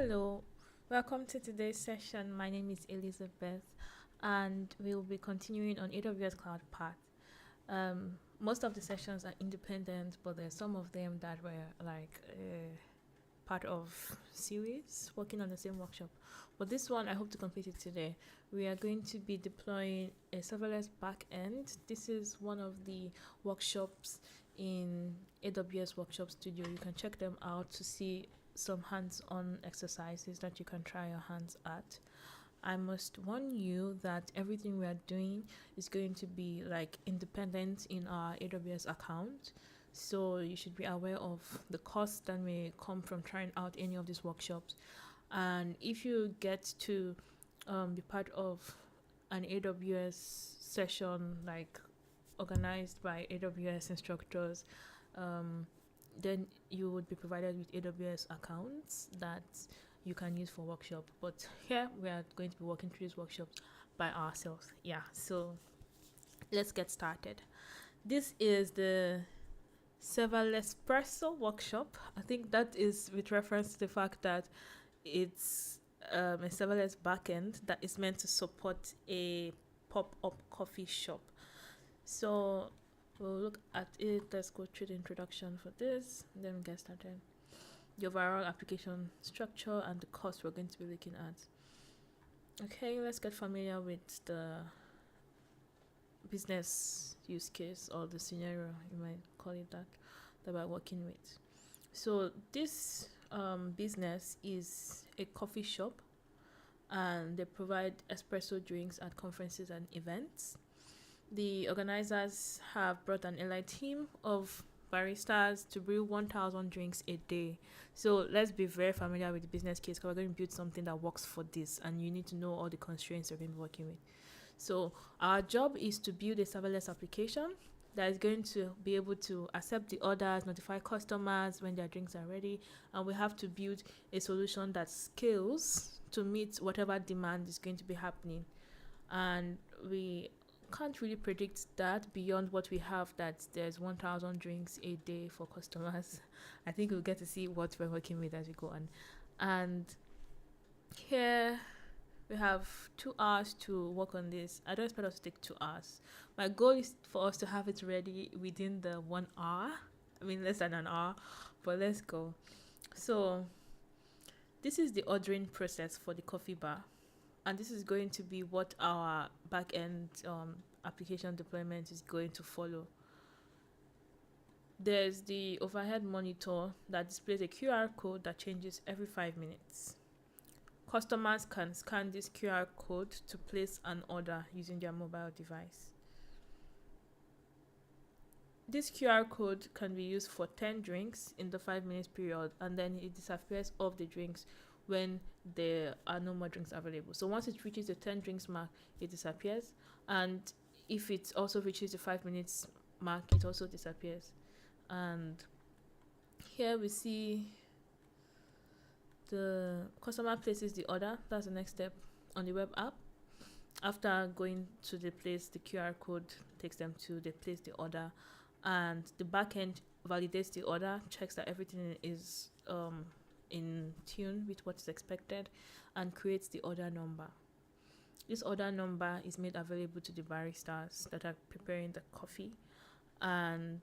Hello, welcome to today's session. My name is Elizabeth, and we'll be continuing on AWS Cloud Path. Most of the sessions are independent, but there's some of them that were like part of series, working on the same workshop. But this one, I hope to complete it today. We are going to be deploying a serverless backend. This is one of the workshops in AWS Workshop Studio. You can check them out to see some hands-on exercises that you can try your hands at. I must warn you that everything we are doing is going to be like independent in our AWS account. So you should be aware of the costs that may come from trying out any of these workshops. And if you get to be part of an AWS session like organized by AWS instructors, then you would be provided with AWS accounts that you can use for workshop. But here we are going to be working through these workshops by ourselves. So let's get started. This is the Serverless workshop. I think that is with reference to the fact that it's a serverless backend that is meant to support a pop-up coffee shop. So we'll look at it. Let's go through the introduction for this, then we get started. The overall application structure and the cost we're going to be looking at. Okay, let's get familiar with the business use case or the scenario, you might call it that we're working with. So this business is a coffee shop, and they provide espresso drinks at conferences and events. The organizers have brought an allied team of baristas to brew 1,000 drinks a day. So let's be very familiar with the business case, because we're going to build something that works for this, and you need to know all the constraints you're going to be working with. So our job is to build a serverless application that is going to be able to accept the orders, notify customers when their drinks are ready, and we have to build a solution that scales to meet whatever demand is going to be happening. And we can't really predict that beyond what we have, that there's 1,000 drinks a day for customers. I think we'll get to see what we're working with as we go on. And here we have 2 hours to work on this. I don't expect us to take 2 hours. My goal is for us to have it ready within the 1 hour. I mean, less than an hour, but let's go. So this is the ordering process for the coffee bar. And this is going to be what our backend application deployment is going to follow. There's the overhead monitor that displays a QR code that changes every 5 minutes. Customers can scan this QR code to place an order using their mobile device. This QR code can be used for 10 drinks in the 5 minutes period, and then it disappears off the drinks when there are no more drinks available. So once it reaches the 10 drinks mark, it disappears. And if it also reaches the 5 minutes mark, it also disappears. And here we see the customer places the order. That's the next step on the web app. After going to the place the QR code takes them to, they place the order, and the backend validates the order, checks that everything is in tune with what is expected, and creates the order number. This order number is made available to the baristas that are preparing the coffee, and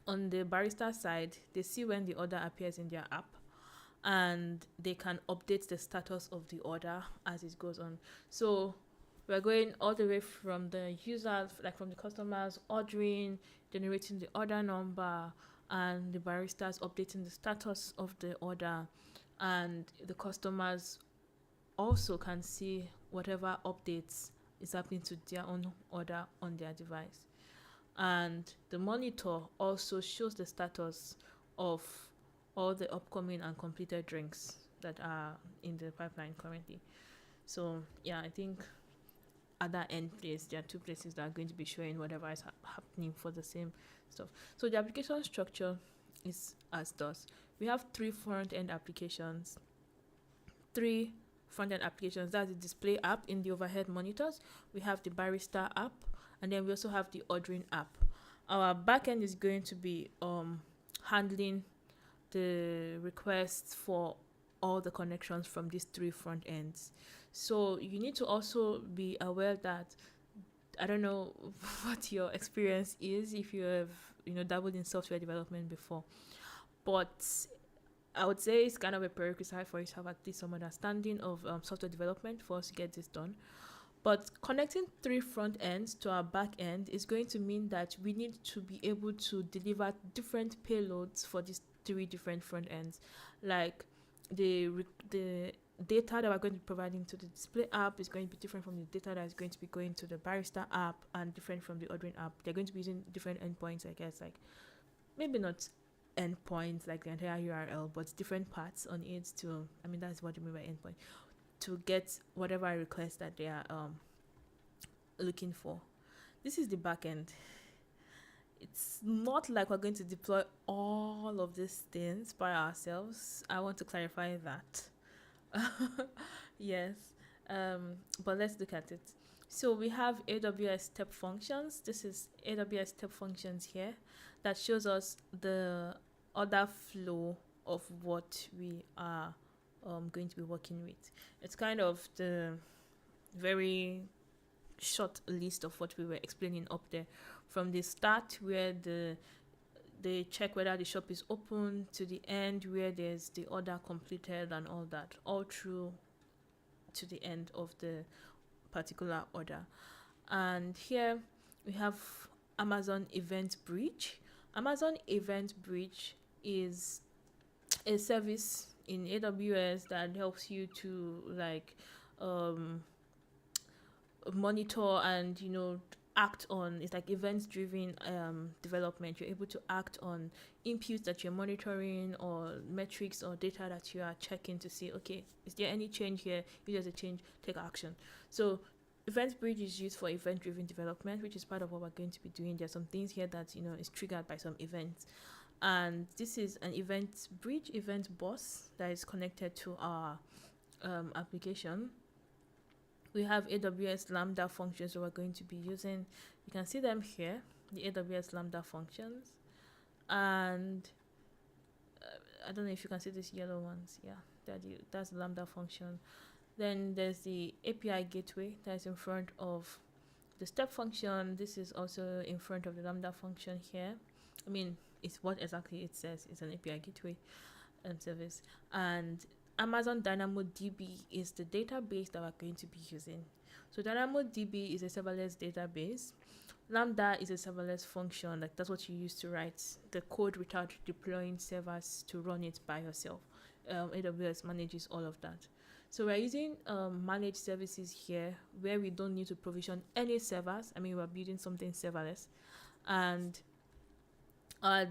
on the barista side, they see when the order appears in their app, and they can update the status of the order as it goes on. So we're going all the way from the users, like from the customers ordering, generating the order number, and the baristas updating the status of the order, and the customers also can see whatever updates is happening to their own order on their device. And the monitor also shows the status of all the upcoming and completed drinks that are in the pipeline currently. So I think at that end place, there are 2 places that are going to be showing whatever is happening for the same stuff. So the application structure is as thus. We have 3 front-end applications. 3 front-end applications. That's the display app in the overhead monitors. We have the barista app, and then we also have the ordering app. Our backend is going to be handling the requests for all the connections from these three front ends. So you need to also be aware that, I don't know what your experience is if you have dabbled in software development before, but I would say it's kind of a prerequisite for you to have at least some understanding of software development for us to get this done. But connecting three front ends to our back end is going to mean that we need to be able to deliver different payloads for these three different front ends. Like the data that we're going to be providing to the display app is going to be different from the data that is going to be going to the barista app, and different from the ordering app. They're going to be using different endpoints, I guess, like maybe not endpoints like the entire URL, but different parts on it to, I mean, that's what you mean by endpoint, to get whatever request that they are looking for. This is the backend. It's not like we're going to deploy all of these things by ourselves. I want to clarify that. Yes. But let's look at it. So we have AWS step functions. This is AWS step functions here that shows us the order flow of what we are going to be working with. It's kind of the very short list of what we were explaining up there, from the start where they check whether the shop is open, to the end where there's the order completed and all that, all through to the end of the particular order. And here we have Amazon Event Bridge. Amazon Event Bridge is a service in AWS that helps you to monitor and act on. It's like event driven development. You're able to act on inputs that you're monitoring, or metrics or data that you are checking to see, okay, is there any change here? If there's a change, take action. So Event Bridge is used for event driven development, which is part of what we're going to be doing. There's some things here that is triggered by some events, and this is an event bridge, event bus that is connected to our application. We have AWS Lambda functions that we're going to be using. You can see them here, the AWS Lambda functions. And I don't know if you can see these yellow ones. Yeah, that's the Lambda function. Then there's the API gateway that is in front of the step function. This is also in front of the Lambda function here. I mean, it's what exactly it says. It's an API gateway service. And Amazon DynamoDB is the database that we're going to be using. So DynamoDB is a serverless database. Lambda is a serverless function. Like, that's what you use to write the code without deploying servers to run it by yourself. AWS manages all of that. So we're using managed services here, where we don't need to provision any servers. I mean, we're building something serverless. And our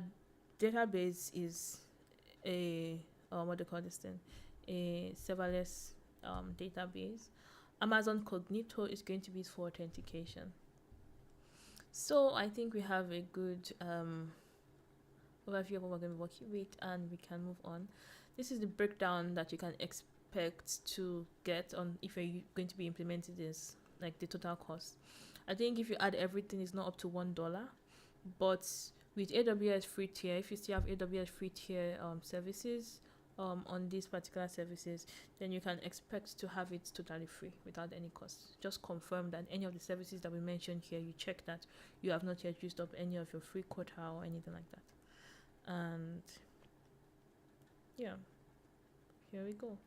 database is a a serverless database. Amazon Cognito is going to be used for authentication. So I think we have a good overview of what we're going to be working with, and we can move on. This is the breakdown that you can expect to get on if you're going to be implementing this, like the total cost. I think if you add everything, it's not up to $1, but with AWS free tier, if you still have AWS free tier services on these particular services, then you can expect to have it totally free without any cost. Just confirm that any of the services that we mentioned here, you check that you have not yet used up any of your free quota or anything like that. And yeah, here we go.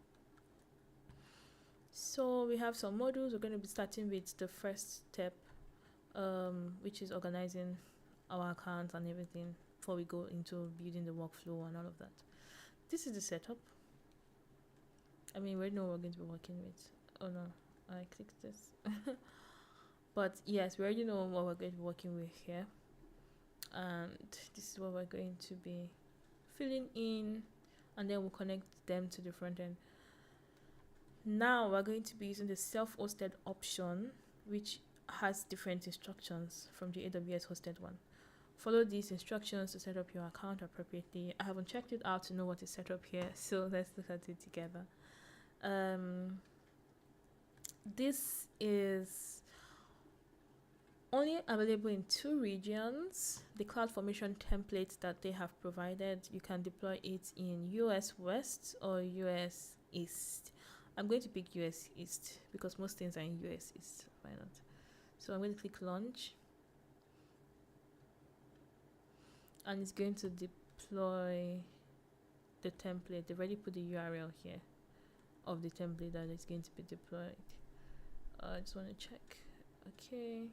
So we have some modules. We're going to be starting with the first step, which is organizing our accounts and everything before we go into building the workflow and all of that. This is the setup. I mean, we know what we're going to be working with. Oh no, I clicked this. But yes, we already know what we're going to be working with here. And this is what we're going to be filling in, and then we'll connect them to the front end. Now we're going to be using the self-hosted option, which has different instructions from the AWS hosted one. Follow these instructions to set up your account appropriately. I haven't checked it out to know what is set up here, so let's look at it together. This is only available in 2 regions. The CloudFormation template that they have provided, you can deploy it in US West or US East. I'm going to pick US East because most things are in US East. Why not? So I'm going to click launch, and it's going to deploy the template. They've already put the URL here of the template that is going to be deployed. I just want to check. Okay.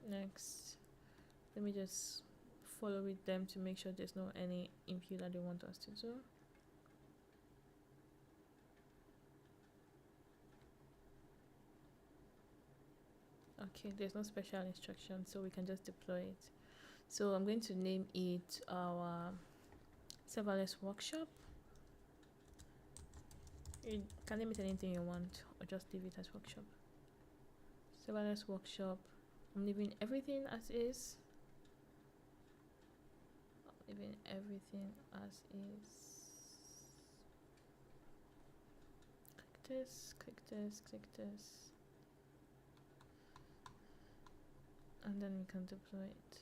Next. Let me just follow with them to make sure there's no any impute that they want us to do. Okay, there's no special instruction, so we can just deploy it. So I'm going to name it our serverless workshop. You can name it anything you want, or just leave it as workshop. Serverless workshop. I'm leaving everything as is. Leaving everything as is. Click this, click this, click this. And then we can deploy it.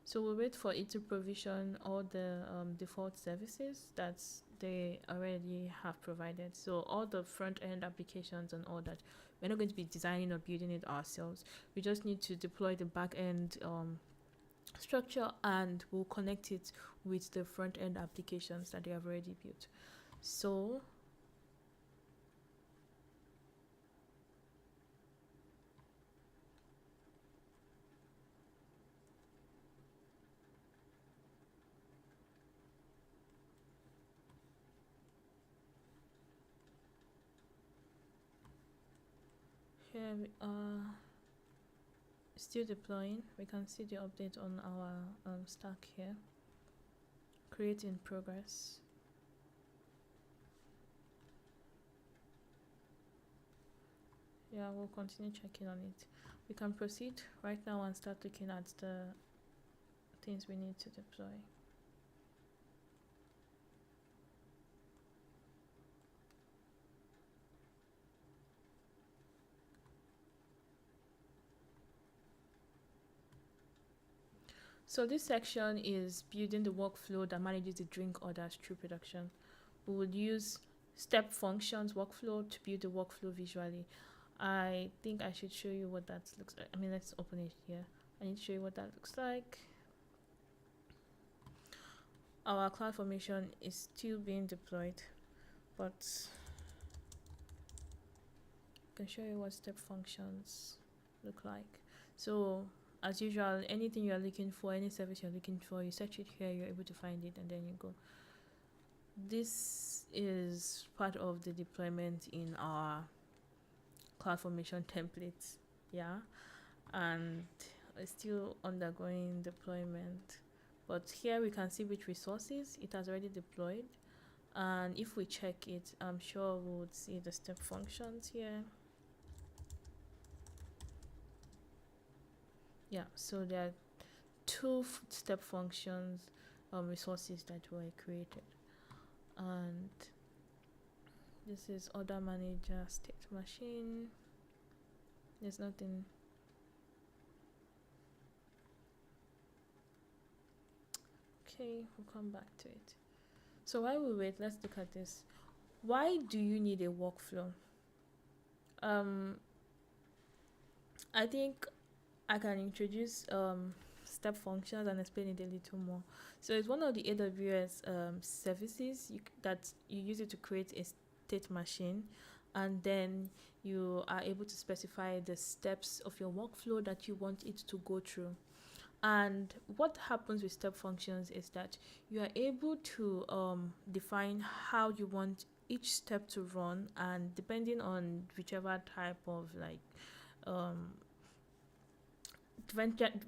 So we'll wait for it to provision all the default services that they already have provided. So all the front-end applications and all that, we're not going to be designing or building it ourselves. We just need to deploy the back-end structure, and we'll connect it with the front-end applications that they have already built. So here we are, still deploying. We can see the update on our stack here. Create in progress. Yeah, we'll continue checking on it. We can proceed right now and start looking at the things we need to deploy. So this section is building the workflow that manages the drink orders through production. We would use step functions workflow to build the workflow visually. I think I should show you what that looks like. I mean, let's open it here. I need to show you what that looks like. Our cloud formation is still being deployed, but I can show you what step functions look like. So as usual, anything you're looking for, any service you're looking for, you search it here, you're able to find it, and then you go. This is part of the deployment in our CloudFormation templates, yeah, and it's still undergoing deployment. But here we can see which resources it has already deployed, and if we check it, I'm sure we would see the step functions here. Yeah, so there are two step functions resources that were created, and this is order manager state machine. There's nothing. Okay, we'll come back to it. So while we wait, let's look at this. Why do you need a workflow? I think I can introduce step functions and explain it a little more. So it's one of the AWS services that you use it to create a state machine, and then you are able to specify the steps of your workflow that you want it to go through. And what happens with step functions is that you are able to define how you want each step to run, and depending on whichever type of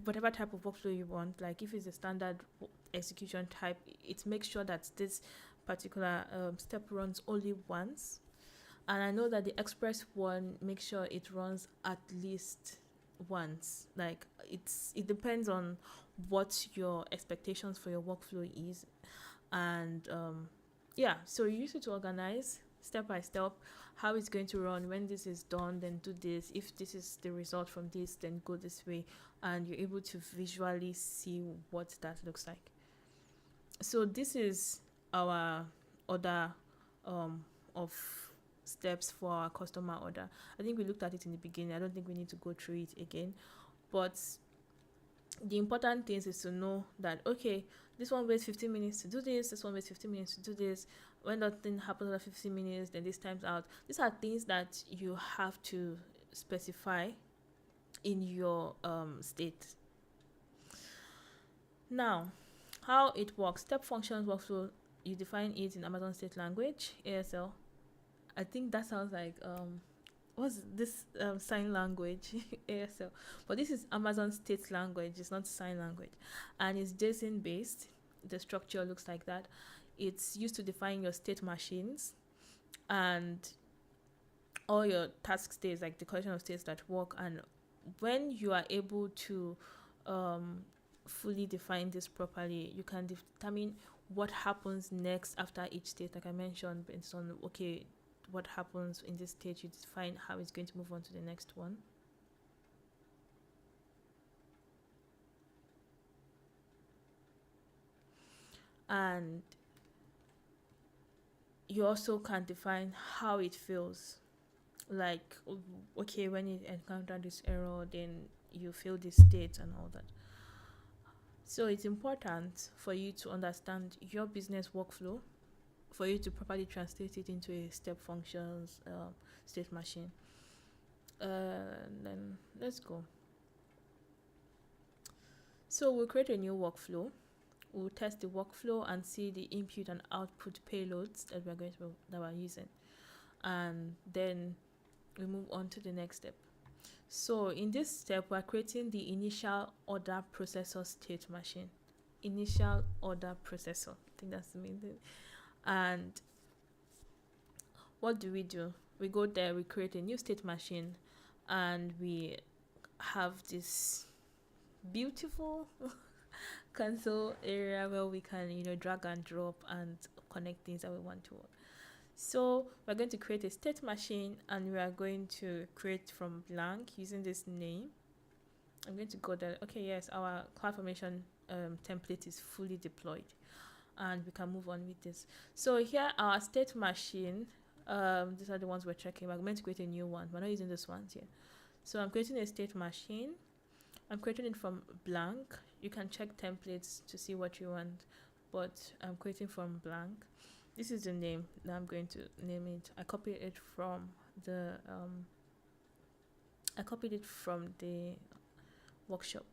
whatever type of workflow you want, like if it's a standard execution type, it makes sure that this particular step runs only once. And I know that the express one makes sure it runs at least once. Like it depends on what your expectations for your workflow is, and yeah, so you use it to organize step by step how it's going to run. When this is done, then do this. If this is the result from this, then go this way, and you're able to visually see what that looks like. So this is our order of steps for our customer order. I think we looked at it in the beginning. I don't think we need to go through it again. But the important things is to know that, okay, this one waits 15 minutes to do this one waits 15 minutes to do this. When that thing happens after 15 minutes, then this time's out. These are things that you have to specify in your state. Now, how it works. Step functions workflow, you define it in Amazon State Language, ASL. I think that sounds like what's this sign language, ASL, but this is Amazon State Language. It's not sign language, and it's JSON based. The structure looks like that. It's used to define your state machines and all your task states, like the collection of states that work. And when you are able to fully define this properly, you can determine what happens next after each state. Like I mentioned, based on, okay, what happens in this stage, you define how it's going to move on to the next one. And you also can define how it feels. Like, okay, when you encounter this error, then you feel this state and all that. So it's important for you to understand your business workflow, for you to properly translate it into a step functions state machine. Then let's go. So we'll create a new workflow. We'll test the workflow and see the input and output payloads that we're using, and then we move on to the next step. So in this step, we're creating the initial order processor state machine. Initial order processor. I think that's the main thing. And what do? We go there, we create a new state machine, and we have this beautiful console area where we can, drag and drop and connect things that we want to work. So we're going to create a state machine, and we are going to create from blank using this name. I'm going to go there. Okay, yes, our CloudFormation template is fully deployed, and we can move on with this. So here, our state machine, these are the ones we're checking. We're going to create a new one. We're not using this one here. So I'm creating a state machine. I'm creating it from blank. You can check templates to see what you want, but I'm creating from blank. This is the name that I'm going to name it. I copied it from the workshop.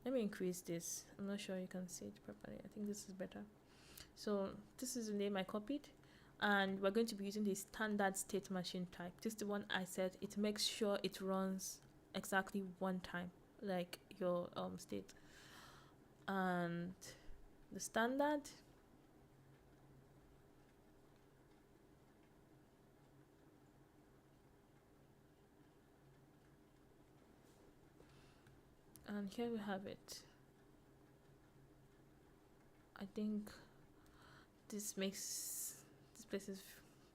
Let me increase this. I'm not sure you can see it properly. I think this is better. So this is the name I copied, and we're going to be using the standard state machine type. This is the one I said. It makes sure it runs exactly one time, like your state. And the standard, and here we have it. I think this place is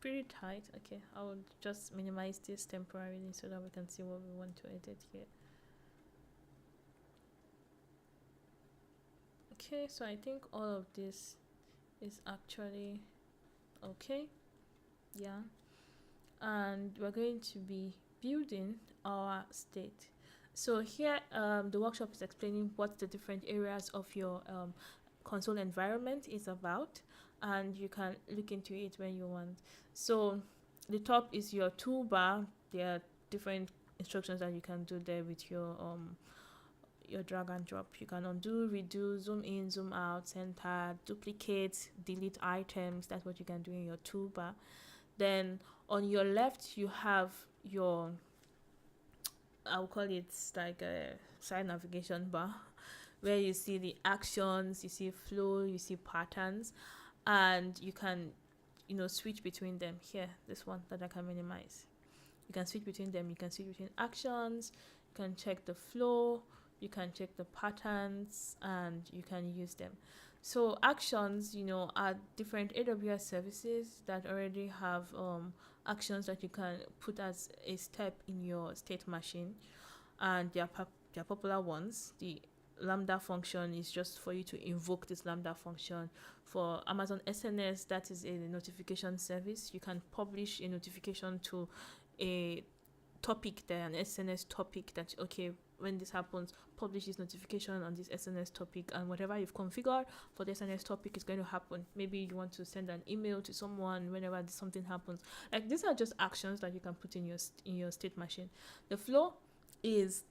pretty tight. Okay, I will just minimize this temporarily so that we can see what we want to edit here. Okay, so I think all of this is actually okay. Yeah, and we're going to be building our state. So here, the workshop is explaining what the different areas of your console environment is about, and you can look into it when you want. So the top is your toolbar. There are different instructions that you can do there with your drag and drop. You can undo, redo, zoom in, zoom out, center, duplicate, delete items. That's what you can do in your toolbar. Then on your left, you have your, I'll call it like a side navigation bar, where you see the actions, you see flow, you see patterns, and you can, switch between them. Here, this one that I can minimize. You can switch between them. You can switch between actions. You can check the flow. You can check the patterns, and you can use them. So actions, are different AWS services that already have actions that you can put as a step in your state machine, and they are popular ones. The Lambda function is just for you to invoke this Lambda function. For Amazon SNS, that is a notification service. You can publish a notification to a topic there, an SNS topic, that okay, when this happens, publish this notification on this SNS topic, and whatever you've configured for the SNS topic is going to happen. Maybe you want to send an email to someone whenever something happens. Like, these are just actions that you can put in your state machine. The flow is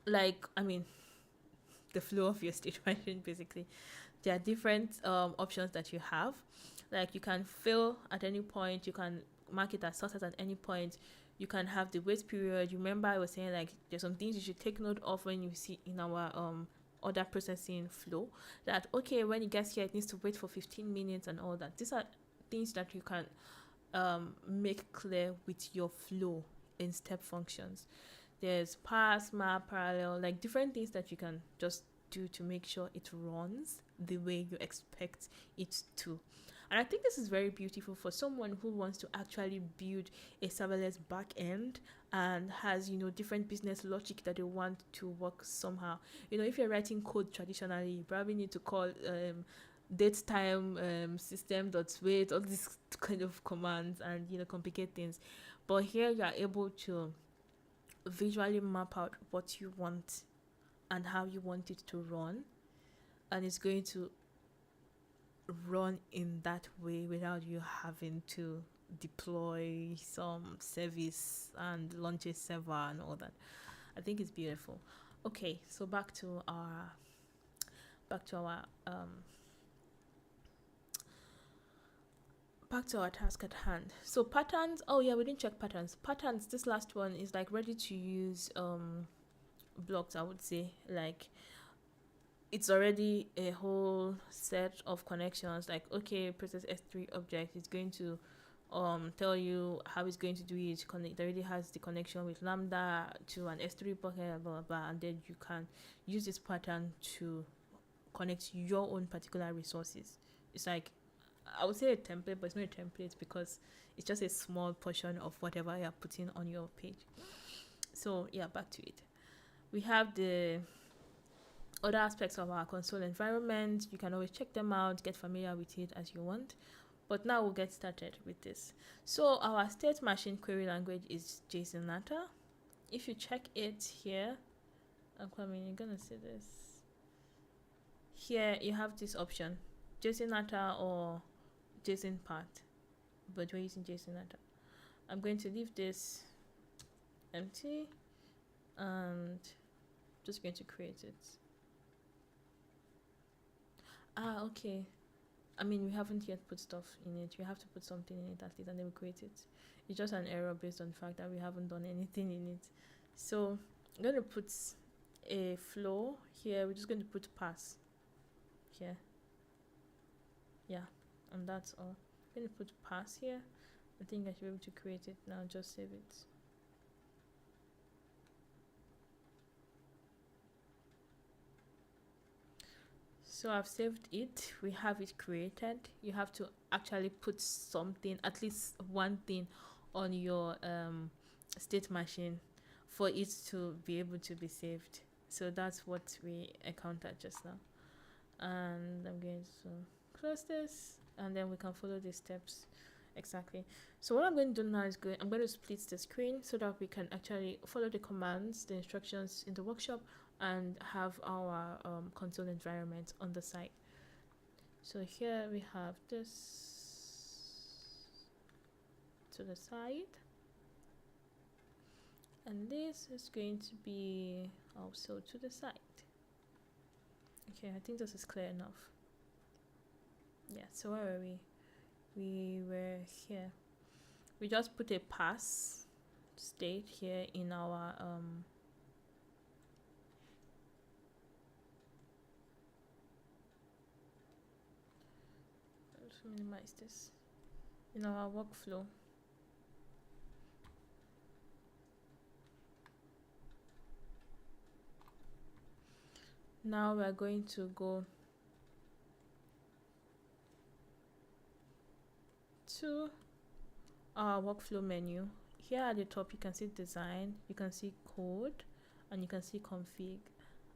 like, the flow of your state machine, basically. There are different options that you have. Like, you can fill at any point, you can mark it as success at any point. You can have the wait period. Remember, I was saying, like, there's some things you should take note of when you see in our order processing flow, that okay, when it gets here, it needs to wait for 15 minutes and all that. These are things that you can make clear with your flow in step functions. There's pass, map, parallel, like different things that you can just do to make sure it runs the way you expect it to. And I think this is very beautiful for someone who wants to actually build a serverless backend and has, different business logic that they want to work somehow. If you're writing code traditionally, you probably need to call date time system.wait, all these kind of commands, and complicate things. But here you are able to visually map out what you want and how you want it to run, and it's going to run in that way without you having to deploy some service and launch a server and all that. I think it's beautiful. Okay, so back to our task at hand. So patterns. Oh yeah, we didn't check patterns. Patterns. This last one is like ready to use blocks, I would say. Like, it's already a whole set of connections. Like, okay, process S3 object is going to tell you how it's going to do it. It already has the connection with Lambda to an S3 bucket, blah, blah, blah. And then you can use this pattern to connect your own particular resources. It's like, I would say a template, but it's not a template because it's just a small portion of whatever you're putting on your page. So yeah, back to it. We have the other aspects of our console environment. You can always check them out, get familiar with it as you want. But now we'll get started with this. So our state machine query language is JSON-Nata. If you check it here, you're gonna see this. Here you have this option, JSON-Nata or JSON part, but we're using JSON-Nata. I'm going to leave this empty and just going to create it. Okay. We haven't yet put stuff in it. We have to put something in it at least, and then we create it. It's just an error based on the fact that we haven't done anything in it. So I'm going to put a flow here. We're just going to put pass here. Yeah, and that's all. I'm going to put pass here. I think I should be able to create it now. Just save it. So I've saved it. We have it created. You have to actually put something, at least one thing, on your state machine for it to be able to be saved. So that's what we encountered just now. And I'm going to close this, and then we can follow the steps exactly. So what I'm going to do now is I'm going to split the screen so that we can actually follow the commands, the instructions in the workshop, and have our console environment on the side. So here we have this to the side, and this is going to be also to the side. Okay, I think this is clear enough. Yeah, so where were we? We were here. We just put a pass state here in our let's minimize this, in our workflow. Now we're going to go to our workflow menu. Here at the top you can see design, you can see code, and you can see config.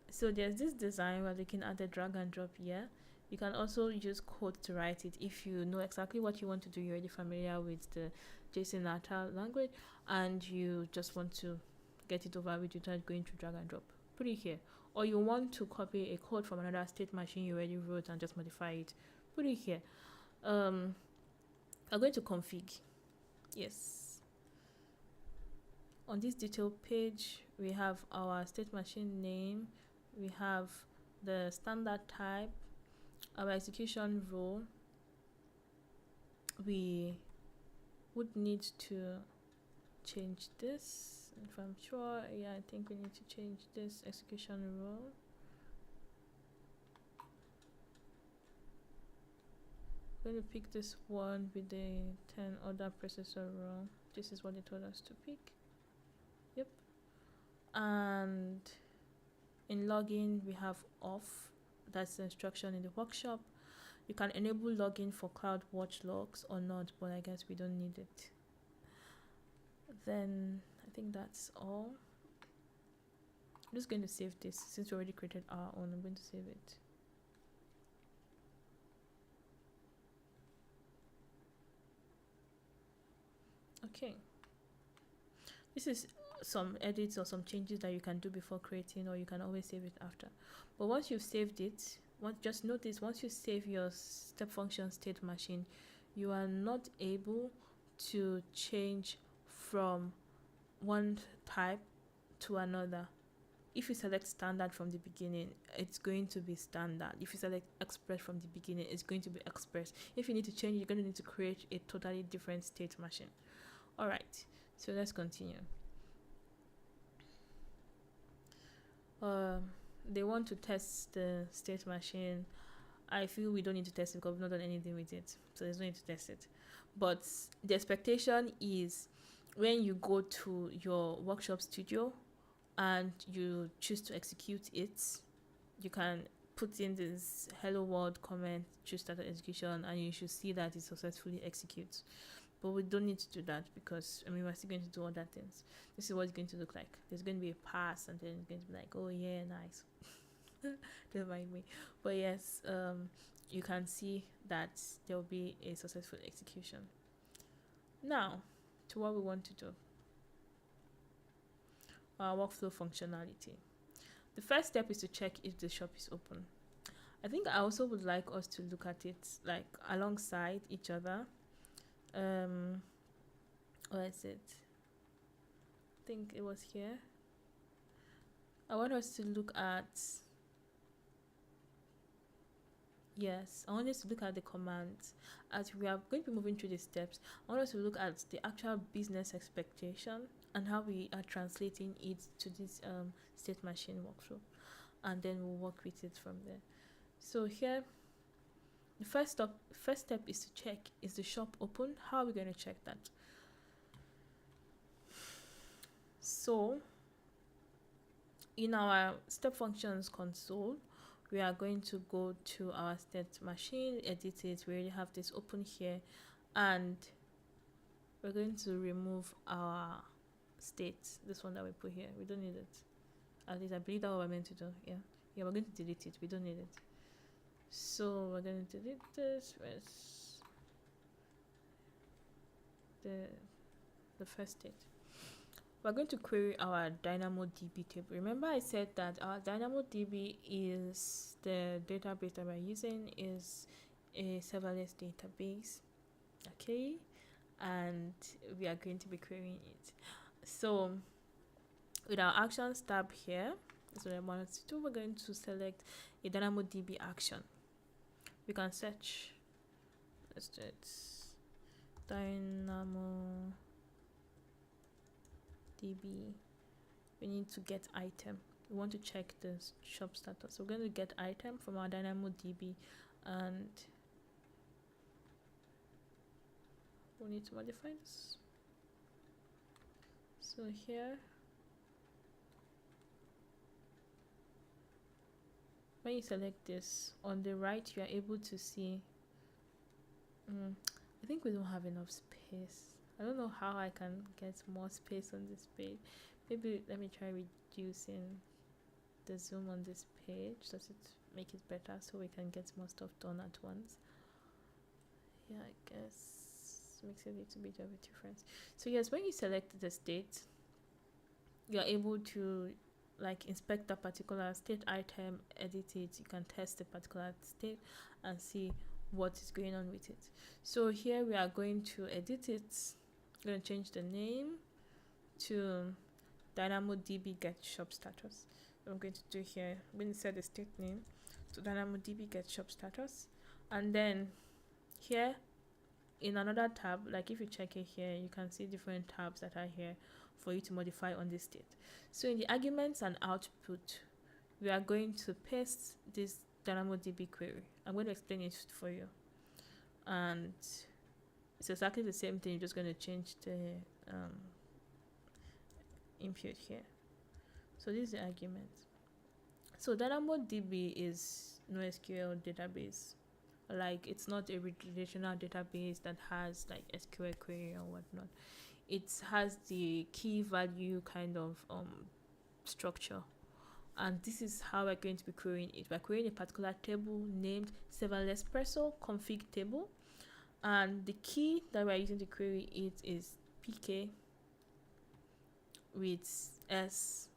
So there's this design we're looking at, the drag and drop here. You can also use code to write it if you know exactly what you want to do. You're already familiar with the JSON Natal language and you just want to get it over with without going to drag and drop. Put it here. Or you want to copy a code from another state machine you already wrote and just modify it. Put it here. I'm going to config. Yes. On this detail page, we have our state machine name. We have the standard type, our execution rule. We would need to change this. If I'm sure, yeah, I think we need to change this execution rule. I'm going to pick this one with the 10 other processor rule. This is what they told us to pick. Yep. And in login, we have off. That's the instruction in the workshop. You can enable login for CloudWatch logs or not, but I guess we don't need it. Then I think that's all. I'm just going to save this since we already created our own. I'm going to save it. Okay. This is some edits or some changes that you can do before creating, or you can always save it after. But once you've saved it, just notice once you save your step function state machine, you are not able to change from one type to another. If you select standard from the beginning, it's going to be standard. If you select express from the beginning, it's going to be express. If you need to change, you're going to need to create a totally different state machine. All right, so let's continue. They want to test the state machine. I feel we don't need to test it because we've not done anything with it, so there's no need to test it. But the expectation is when you go to your workshop studio and you choose to execute it, you can put in this hello world comment, choose start execution, and you should see that it successfully executes. But we don't need to do that because we're still going to do other things. This is what it's going to look like. There's going to be a pass and then it's going to be like, oh yeah, nice. Don't mind me. But yes, you can see that there will be a successful execution. Now, to what we want to do. Our workflow functionality. The first step is to check if the shop is open. I think I also would like us to look at it like alongside each other. What is it? I think it was here. I want us to look at I want us to look at the commands. As we are going to be moving through the steps, I want us to look at the actual business expectation and how we are translating it to this state machine workflow, and then we'll work with it from there. So here, the first step is to check, is the shop open? How are we going to check that? So in our step functions console, we are going to go to our state machine, edit it. We already have this open here, and we're going to remove our state, this one that we put here. We don't need it. At least I believe that's what we're meant to do. Yeah, we're going to delete it. We don't need it. So we're going to delete this with the first state. We're going to query our DynamoDB table. Remember I said that our DynamoDB is the database that we're using, is a serverless database. Okay, and we are going to be querying it. So with our actions tab here, so I want us to do, we're going to select a DynamoDB action. We can search, let's do it, DynamoDB. We need to get item. We want to check the shop status. So we're going to get item from our DynamoDB, and we need to modify this. So here, when you select this, on the right you are able to see I think we don't have enough space. I don't know how I can get more space on this page. Maybe let me try reducing. the zoom on this page. Does it make it better so we can get more stuff done at once? Yeah, I guess makes a little bit of a difference. So yes, when you select the state, you're able to like inspect a particular state item, edit it. You can test a particular state and see what is going on with it. So here we are going to edit it. I'm going to change the name to DynamoDB get shop status. I'm going to do here, I'm going to set the state name to DynamoDB get shop status, and then here in another tab, like if you check it here, you can see different tabs that are here for you to modify on this state. So in the arguments and output, we are going to paste this DynamoDB query. I'm going to explain it for you, and it's exactly the same thing. You're just going to change the input here. So this is the argument. So DynamoDB is NoSQL database. Like it's not a relational database that has like SQL query or whatnot. It has the key value kind of structure, and this is how we're going to be querying it. We're querying a particular table named Serverless config table, and the key that we're using to query it is pk with s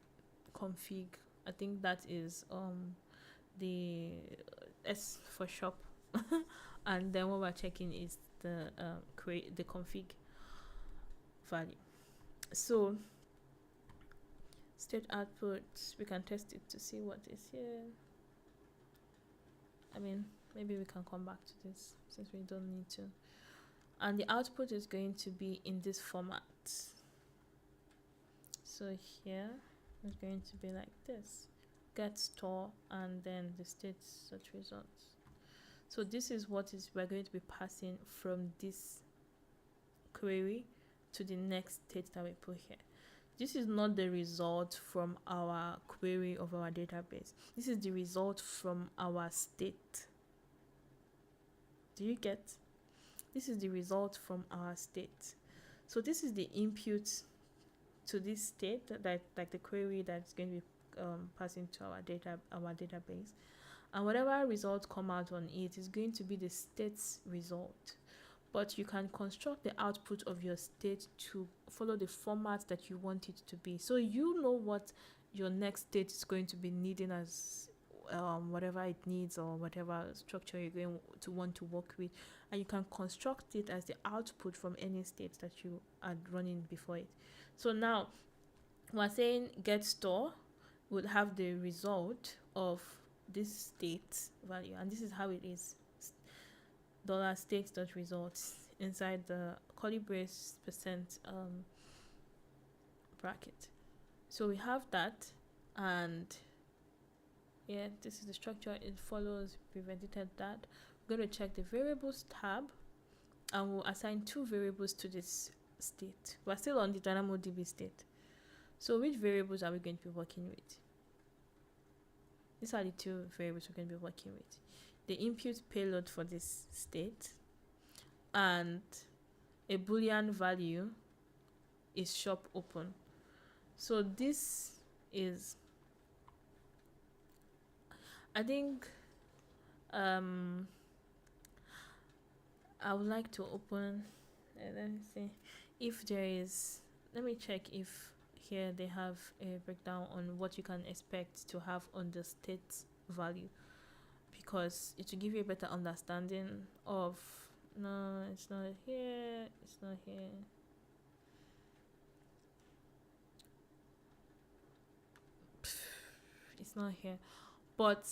config. I think that is the s for shop and then what we're checking is the create the config value. So state output, we can test it to see what is here. I mean, maybe we can come back to this since we don't need to. And the output is going to be in this format. So here it's going to be like this: get store and then the state search results. So this is what is we're going to be passing from this query to the next state that we put here. This is not the result from our query of our database. This is the result from our state. Do you get? This is the result from our state. So this is the input to this state, that like the query that's going to be passing to our database, and whatever results come out on it is going to be the state's result. But you can construct the output of your state to follow the format that you want it to be. So you know what your next state is going to be needing as whatever it needs or whatever structure you're going to want to work with, and you can construct it as the output from any state that you are running before it. So now we're saying get store would have the result of this state value, and this is how it is: $state.results inside the curly brace % bracket. So we have that, and yeah, this is the structure it follows. We've edited that. We're going to check the variables tab, and we'll assign 2 variables to this state. We're still on the DynamoDB state. So which variables are we going to be working with? These are the 2 variables we're going to be working with: the input payload for this state, and a boolean value is shop open. So this is, I think I would like to open, let me see if there is, let me check if here they have a breakdown on what you can expect to have on the state value, because it will give you a better understanding of, no, it's not here, it's not here. It's not here. But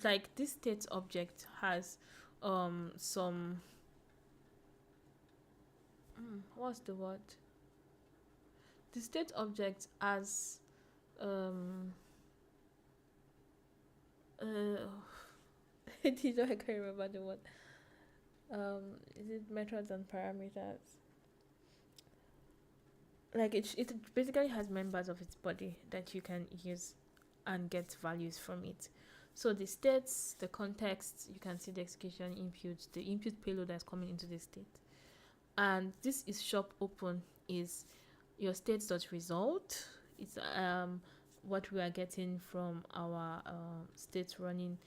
like this state object has some what's the word? The state object has I can't remember the word. Is it methods and parameters? Like it basically has members of its body that you can use and get values from it. So the states, the context, you can see the execution input, the input payload that's coming into the state. And this is shop open is your state.result. It's what we are getting from our state running.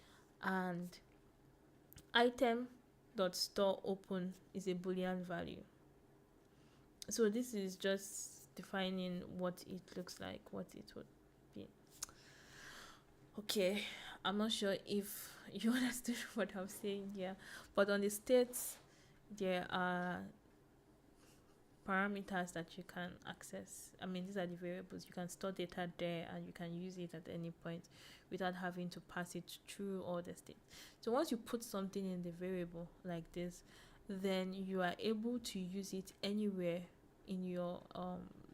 And item dot store open is a boolean value. So this is just defining what it looks like, what it would be. Okay, I'm not sure if you understood what I'm saying here, but on the states there are parameters that you can access. I mean, these are the variables. You can store data there and you can use it at any point without having to pass it through all the states. So once you put something in the variable like this, then you are able to use it anywhere in your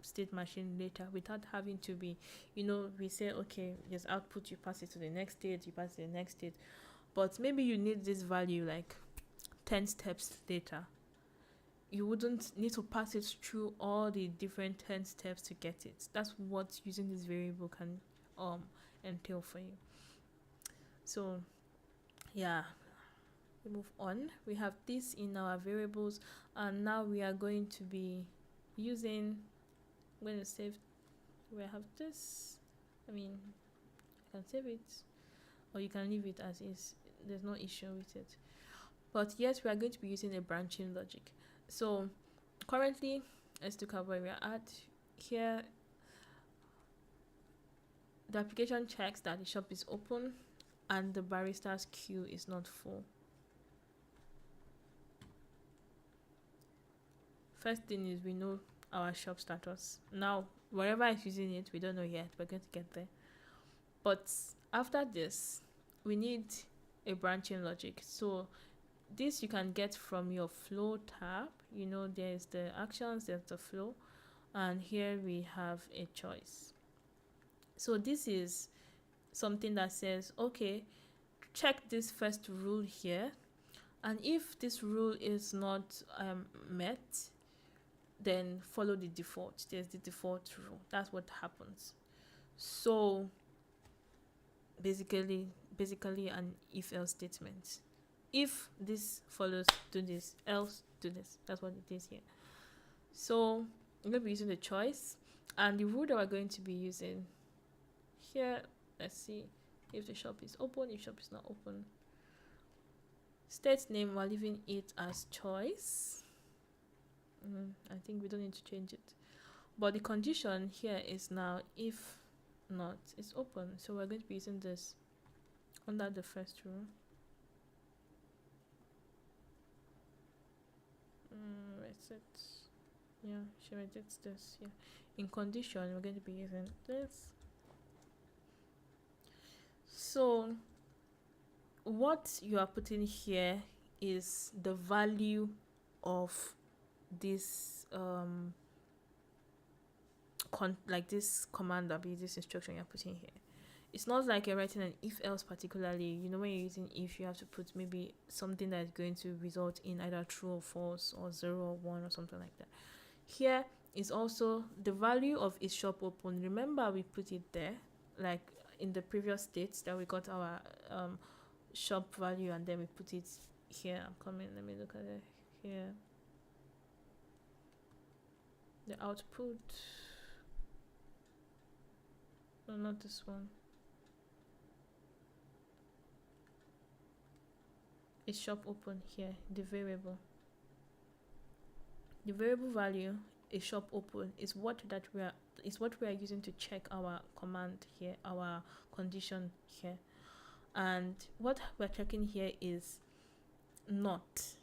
state machine later without having to be, we say, okay, there's output, you pass it to the next state, you pass it to the next state. But maybe you need this value like 10 steps later. You wouldn't need to pass it through all the different 10 steps to get it. That's what using this variable can entail for you. So yeah, we move on. We have this in our variables, and now we are going to be using, I'm going to save, we have this. I mean, you can save it or you can leave it as is. There's no issue with it. But yes, we are going to be using a branching logic. So currently, let's look at where we are at. Here, the application checks that the shop is open and the barista's queue is not full. First thing is we know our shop status. Now, wherever is using it, we don't know yet. We're going to get there. But after this, we need a branching logic. So this you can get from your flow tab. There's the actions, there's the flow, and here we have a choice. So this is something that says, okay, check this first rule here, and if this rule is not met, then follow the default. There's the default rule. That's what happens. So basically an if-else statement. If this follows, do this, else do this. That's what it is here. So I'm going to be using the choice, and the rule that we're going to be using here, let's see, if the shop is open, if shop is not open. State name, we're leaving it as choice. I think we don't need to change it. But the condition here is now if not, it's open. So we're going to be using this under the first rule. She edits this. Yeah, in condition we're going to be using this. So what you are putting here is the value of this this command, that be this instruction you're putting here. It's not like you're writing an if else particularly. When you're using if, you have to put maybe something that is going to result in either true or false or 0 or 1 or something like that. Here is also the value of is shop open. Remember, we put it there like in the previous states that we got our shop value, and then we put it here. I'm coming, let me look at it here. The output, no, not this one. Is shop open here, the variable value is shop open is what we are using to check our command here, our condition here. And what we're checking here is not.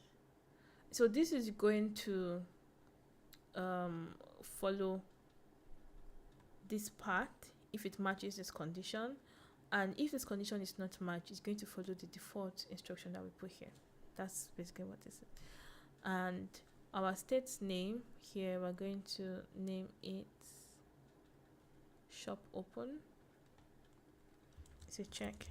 So this is going to follow this part if it matches this condition, and if this condition is not matched, it's going to follow the default instruction that we put here. That's basically what this is. And our state's name here, we're going to name it shop open. It's a check.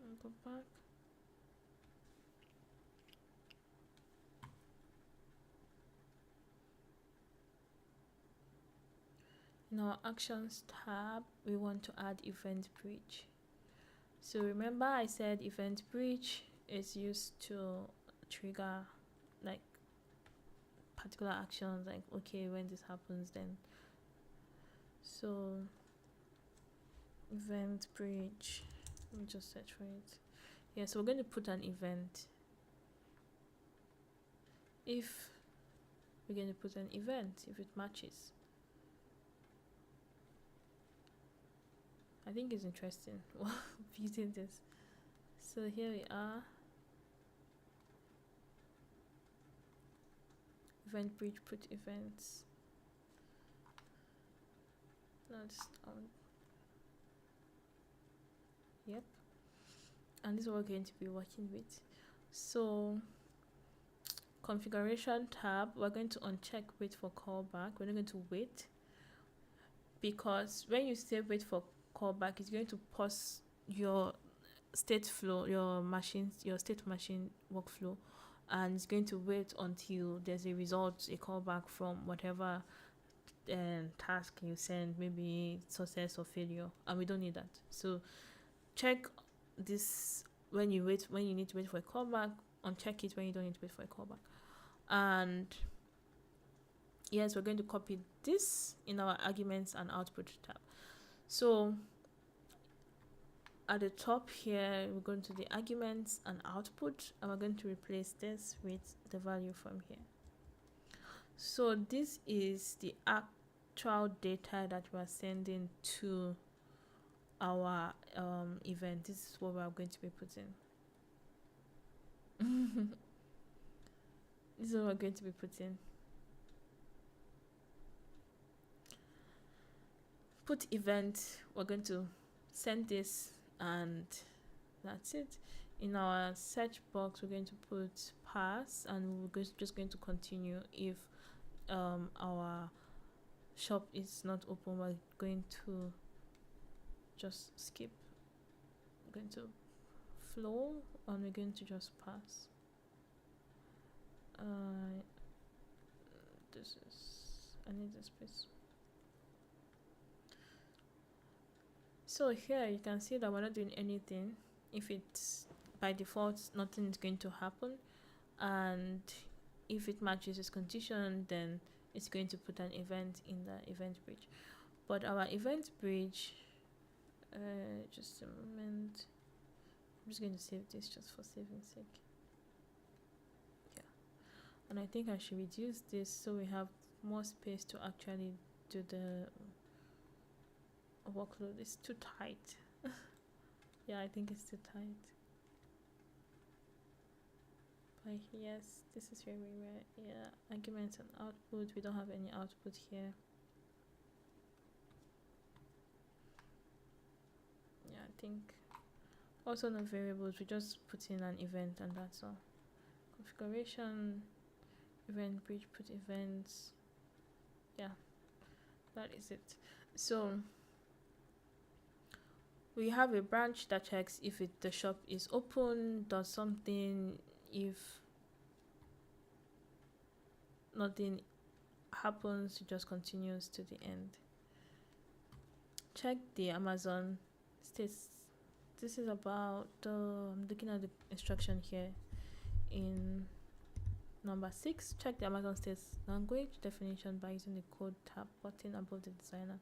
I'll go back. In our actions tab, we want to add event bridge. So remember I said event bridge is used to trigger like particular actions, like okay, when this happens then. So event bridge, let me just search for it. Yeah, so we're going to put an event. If we're going to put an event, if it matches. I think it's interesting using this. So here we are. Event bridge, put events. That's yep. And this is what we're going to be working with. So configuration tab, we're going to uncheck wait for callback. We're not going to wait, because when you say wait for callback, it's going to pause your state flow, your state machine workflow, and it's going to wait until there's a result, a callback from whatever task you send, maybe success or failure, and we don't need that. So check this when you need to wait for a callback, uncheck it when you don't need to wait for a callback. And yes, we're going to copy this in our arguments and output tab. So at the top here, we're going to the arguments and output, and we're going to replace this with the value from here. So this is the actual data that we're sending to our event. This is what we're going to be putting. This is what we're going to be putting. Put event, we're going to send this, and that's it. In our search box, we're going to put pass, and we're just going to continue. If our shop is not open, we're going to just skip. We're going to flow, and we're going to just pass. I need the space. So here you can see that we're not doing anything. If it's by default, nothing is going to happen, and if it matches this condition, then it's going to put an event in the event bridge. But our event bridge, just a moment, I'm just going to save this just for saving sake. Yeah, and I think I should reduce this so we have more space to actually do the workload. Is too tight. Yeah, I think it's too tight. But yes, this is where we were. Yeah, arguments and output. We don't have any output here. Yeah, I think also no variables. We just put in an event, and that's all. Configuration, event bridge, put events. Yeah, that is it. So we have a branch that checks if the shop is open, does something. If nothing happens, it just continues to the end. Check the Amazon states. This is about I'm looking at the instruction here in number 6. Check the Amazon states language definition by using the code tab button above the designer.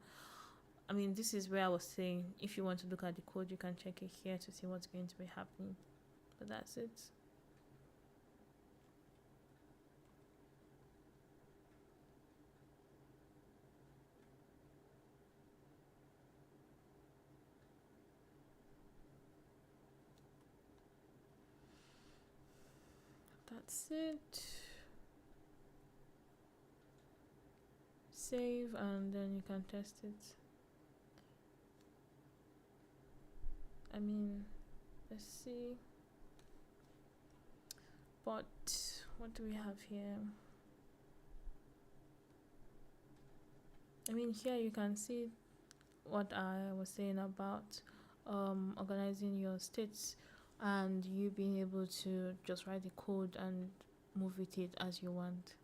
I mean, this is where I was saying if you want to look at the code, you can check it here to see what's going to be happening. But that's it. That's it. Save, and then you can test it. I mean, let's see. But what do we have here? I mean, here you can see what I was saying about organizing your states and you being able to just write the code and move with it as you want.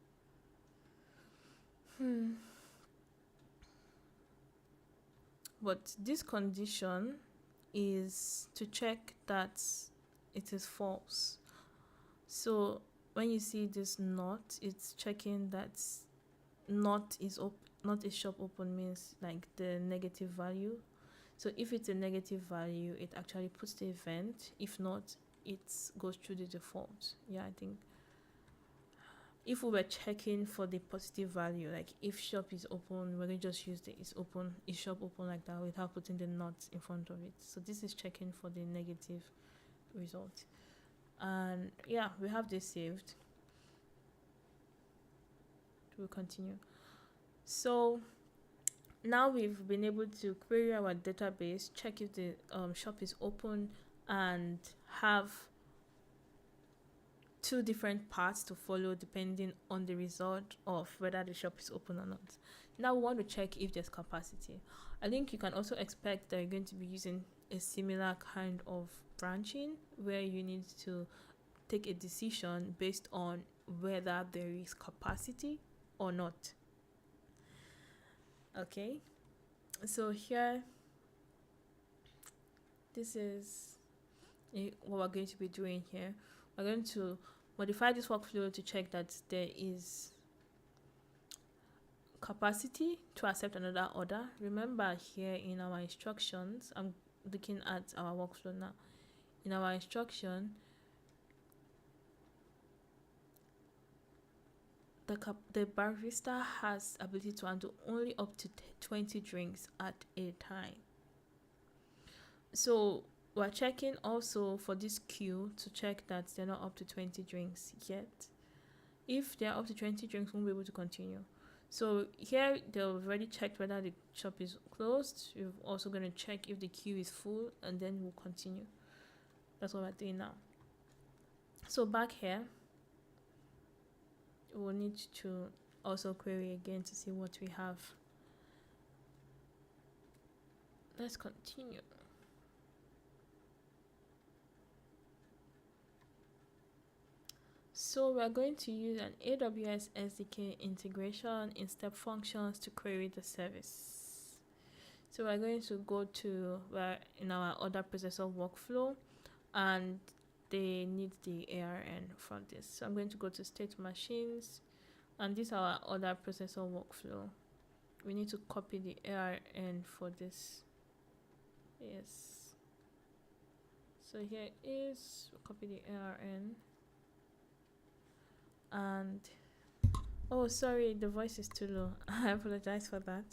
But this condition is to check that it is false. So when you see this not, it's checking that not is shop open means like the negative value. So if it's a negative value, it actually puts the event. If not, it goes through the default. Yeah, I think if we were checking for the positive value, like if shop is open, we're going to just use the is shop open like that without putting the not in front of it. So this is checking for the negative result. And yeah, we have this saved. We'll continue. So now we've been able to query our database, check if the shop is open, and have two different paths to follow depending on the result of whether the shop is open or not. Now we want to check if there's capacity. I think you can also expect that you're going to be using a similar kind of branching where you need to take a decision based on whether there is capacity or not. Okay, so here, this is what we're going to be doing here. We're going to modify this workflow to check that there is capacity to accept another order. Remember here in our instructions, I'm looking at our workflow now. In our instruction, the barista has ability to handle only up to 20 drinks at a time. So we're checking also for this queue to check that they're not up to 20 drinks yet. If they're up to 20 drinks, we won't be able to continue. So here they've already checked whether the shop is closed. We're also going to check if the queue is full, and then we'll continue. That's what we're doing now. So back here, we'll need to also query again to see what we have. Let's continue. So we're going to use an AWS SDK integration in step functions to query the service. So we're going to go to in our order processor workflow, and they need the ARN from this. So I'm going to go to state machines, and this is our order processor workflow. We need to copy the ARN for this. Yes. So here is, we'll copy the ARN. And oh, sorry, the voice is too low. I apologize for that.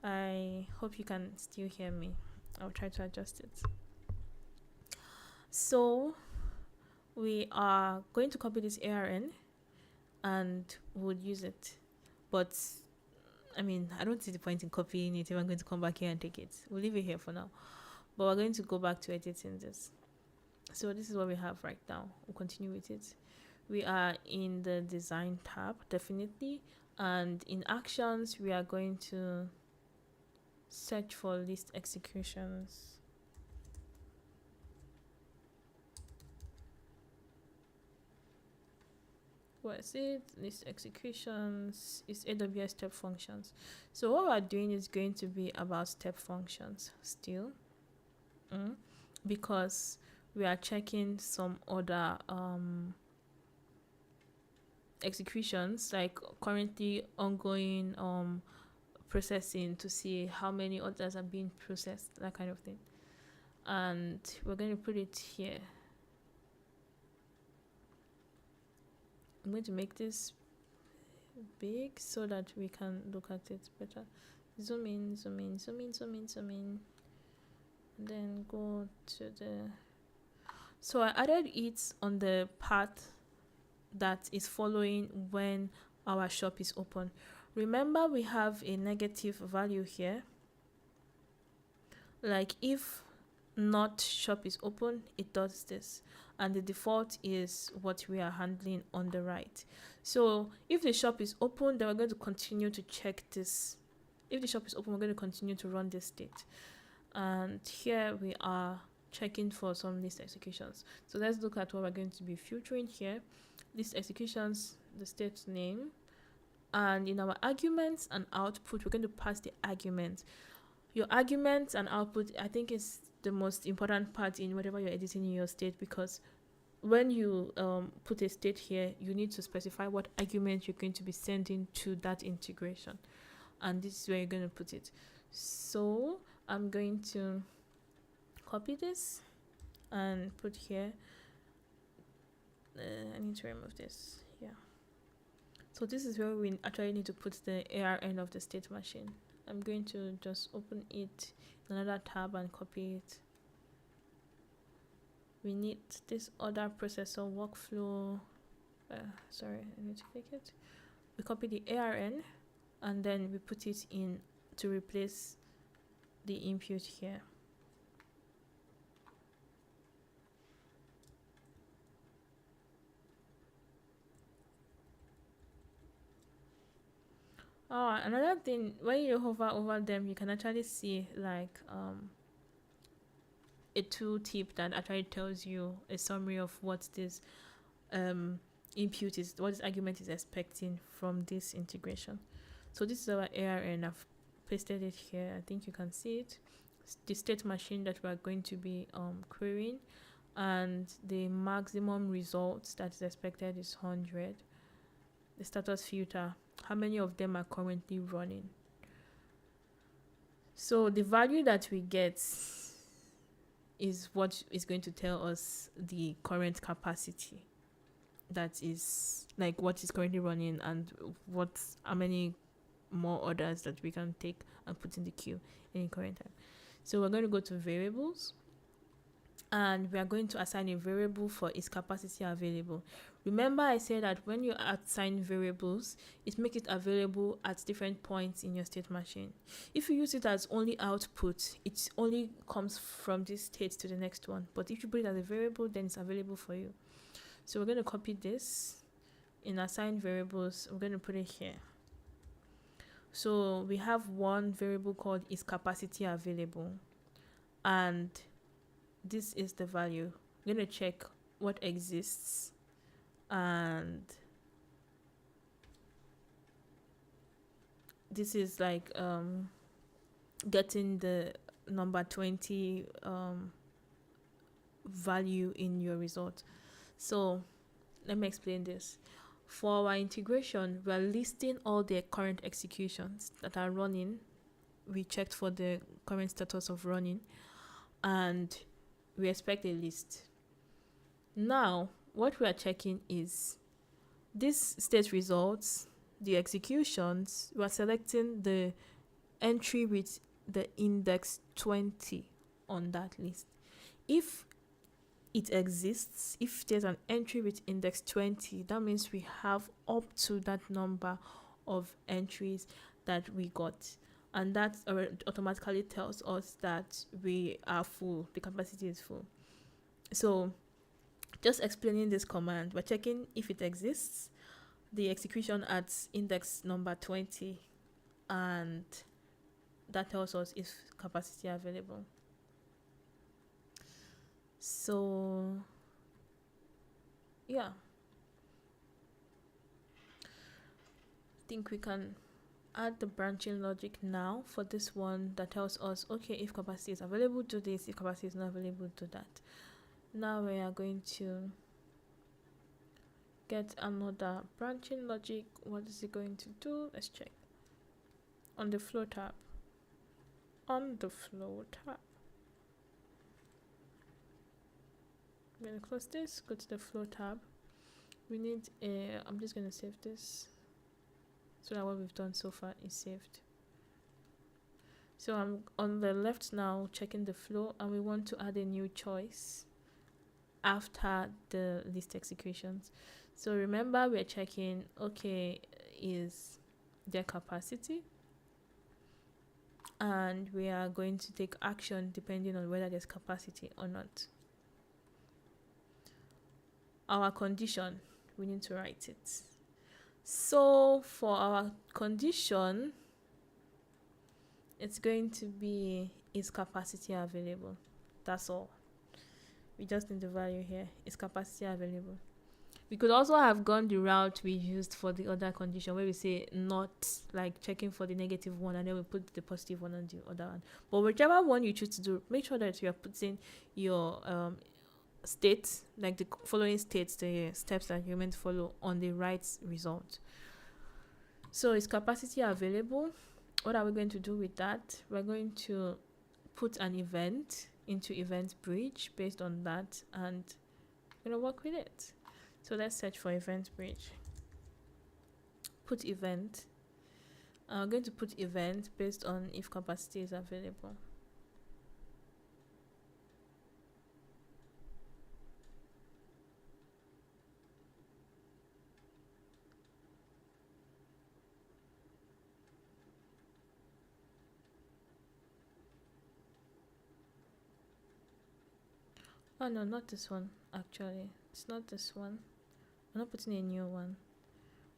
I hope you can still hear me. I'll try to adjust it. So we are going to copy this ARN and we'll use it. But I mean, I don't see the point in copying it if I'm going to come back here and take it. We'll leave it here for now. But we're going to go back to editing this. So this is what we have right now. We'll continue with it. We are in the design tab, definitely. And in actions, we are going to search for list executions. What is it? List executions is AWS step functions. So what we're doing is going to be about step functions still, because we are checking some other executions, like currently ongoing processing, to see how many orders are being processed, that kind of thing. And we're going to put it here. I'm going to make this big so that we can look at it better. Zoom in, zoom in, zoom in, zoom in, zoom in. And then go to the... So I added it on the path that is following when our shop is open. Remember, we have a negative value here. Like if not shop is open, it does this, and the default is what we are handling on the right. So if the shop is open, then we're going to continue to check this. If the shop is open, we're going to continue to run this state. And here we are checking for some list executions. So let's look at what we're going to be filtering here. List executions, the state name, and in our arguments and output, we're going to pass the argument. Your arguments and output, I think, is the most important part in whatever you're editing in your state, because when you put a state here, you need to specify what argument you're going to be sending to that integration, and this is where you're going to put it. So I'm going to copy this and put here. I need to remove this. Yeah. So this is where we actually need to put the ARN of the state machine. I'm going to just open it in another tab and copy it. We need this other processor workflow. Sorry, I need to click it. We copy the ARN and then we put it in to replace the input here. Oh, another thing, when you hover over them, you can actually see like a tooltip that actually tells you a summary of what this input is, what this argument is expecting from this integration. So this is our ARN. I've pasted it here. I think you can see it. It's the state machine that we are going to be querying, and the maximum results that is expected is 100. The status filter, how many of them are currently running. So the value that we get is what is going to tell us the current capacity, that is like what is currently running and how many more orders that we can take and put in the queue in current time. So we're going to go to variables, and we are going to assign a variable for its capacity available. Remember, I said that when you assign variables, it makes it available at different points in your state machine. If you use it as only output, it only comes from this state to the next one. But if you put it as a variable, then it's available for you. So we're going to copy this in assign variables. We're going to put it here. So we have one variable called is capacity available, and this is the value. I'm going to check what exists, and this is like getting the number 20 value in your result. So let me explain this. For our integration, we're listing all the current executions that are running. We checked for the current status of running, and we expect a list. Now, what we are checking is this state results, the executions. We are selecting the entry with the index 20 on that list. If it exists, if there's an entry with index 20, that means we have up to that number of entries that we got, and that automatically tells us that we are full, the capacity is full. So just explaining this command, we're checking if it exists, the execution at index number 20, and that tells us if capacity available. So yeah, I think we can add the branching logic now for this one that tells us, okay, if capacity is available, do this. If capacity is not available, do that. Now we are going to get another branching logic. What is it going to do? Let's check. On the flow tab. I'm going to close this, go to the flow tab. We need I'm just going to save this so that what we've done so far is saved. So I'm on the left now checking the flow, and we want to add a new choice after the list executions. So remember, we're checking, okay, is their capacity, and we are going to take action depending on whether there's capacity or not. Our condition, we need to write it. So for our condition, it's going to be is capacity available. That's all. We just need the value here. Is capacity available? We could also have gone the route we used for the other condition, where we say not, like checking for the negative one, and then we put the positive one on the other one. But whichever one you choose to do, make sure that you are putting your state, like the following states, the steps that you're meant to follow, on the right result. So is capacity available? What are we going to do with that? We're going to put an event into event bridge based on that, and we're going to work with it. So let's search for event bridge. Put event. I'm going to put event based on if capacity is available. Oh no, not this one actually. It's not this one. I'm not putting a new one.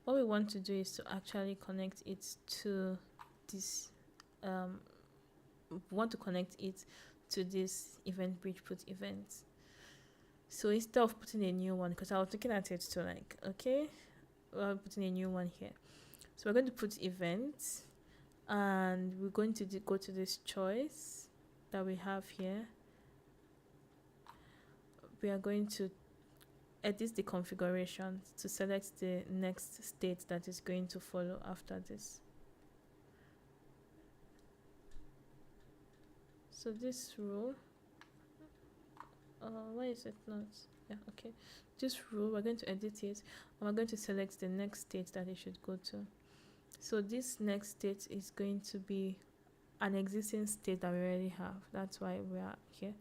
What we want to do is to actually connect it to this. We want to connect it to this event bridge put event. So instead of putting a new one, because I was looking at it to like, okay, we're putting a new one here. So we're going to put events, and we're going to go to this choice that we have here. We are going to edit the configuration to select the next state that is going to follow after this. So this rule, why is it not? Yeah, okay. This rule, we're going to edit it, and we're going to select the next state that it should go to. So this next state is going to be an existing state that we already have. That's why we are here.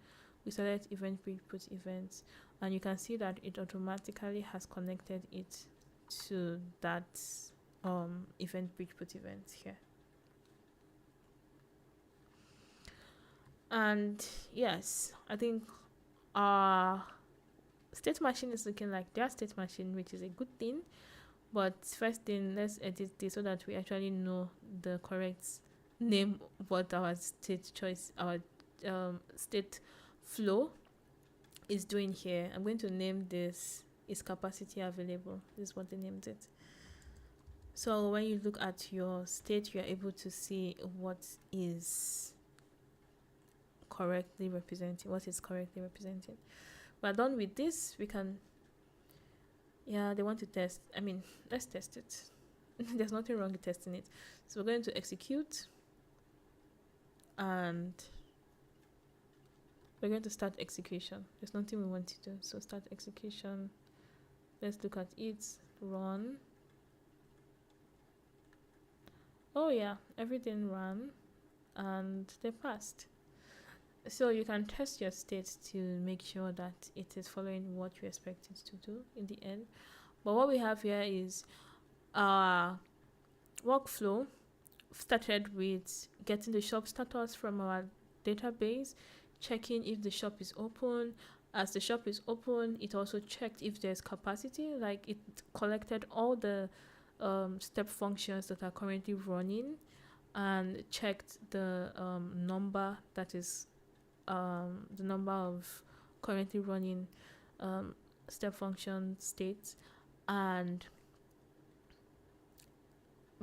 We select event bridge put events, and you can see that it automatically has connected it to that event bridge put event here. And yes, I think our state machine is looking like their state machine, which is a good thing. But first thing, let's edit this so that we actually know the correct name, what our state choice, our state flow is doing here. I'm going to name this is capacity available. This is what they named it. So when you look at your state, you are able to see what is correctly representing, We're done with this. We can, yeah, they want to test. I mean, let's test it. There's nothing wrong with testing it. So we're going to execute, and we're going to start execution. There's nothing we want to do. So start execution. Let's look at it. Run. Oh yeah, everything ran, and they passed. So you can test your state to make sure that it is following what you expect it to do in the end. But what we have here is our workflow started with getting the shop status from our database, checking if the shop is open. As the shop is open, it also checked if there's capacity, like it collected all the step functions that are currently running, and checked the number that is the number of currently running step function states, and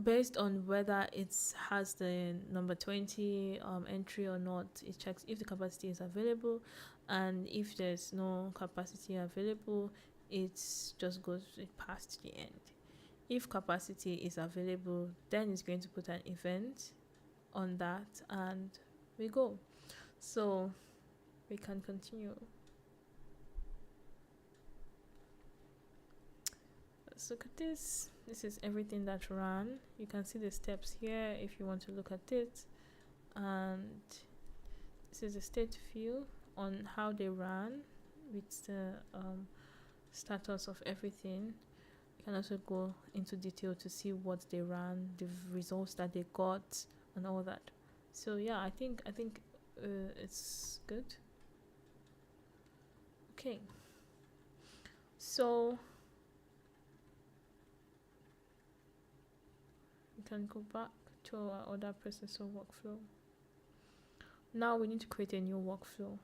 based on whether it has the number 20 entry or not, it checks if the capacity is available, and if there's no capacity available, it just goes past the end. If capacity is available, then it's going to put an event on that, and we go. So we can continue. Let's look at this. This is everything that ran. You can see the steps here if you want to look at it, and this is the state view on how they ran with the status of everything. You can also go into detail to see what they ran, the results that they got, and all that. So yeah, I think it's good. Okay, so we can go back to our other processor workflow. Now we need to create a new workflow.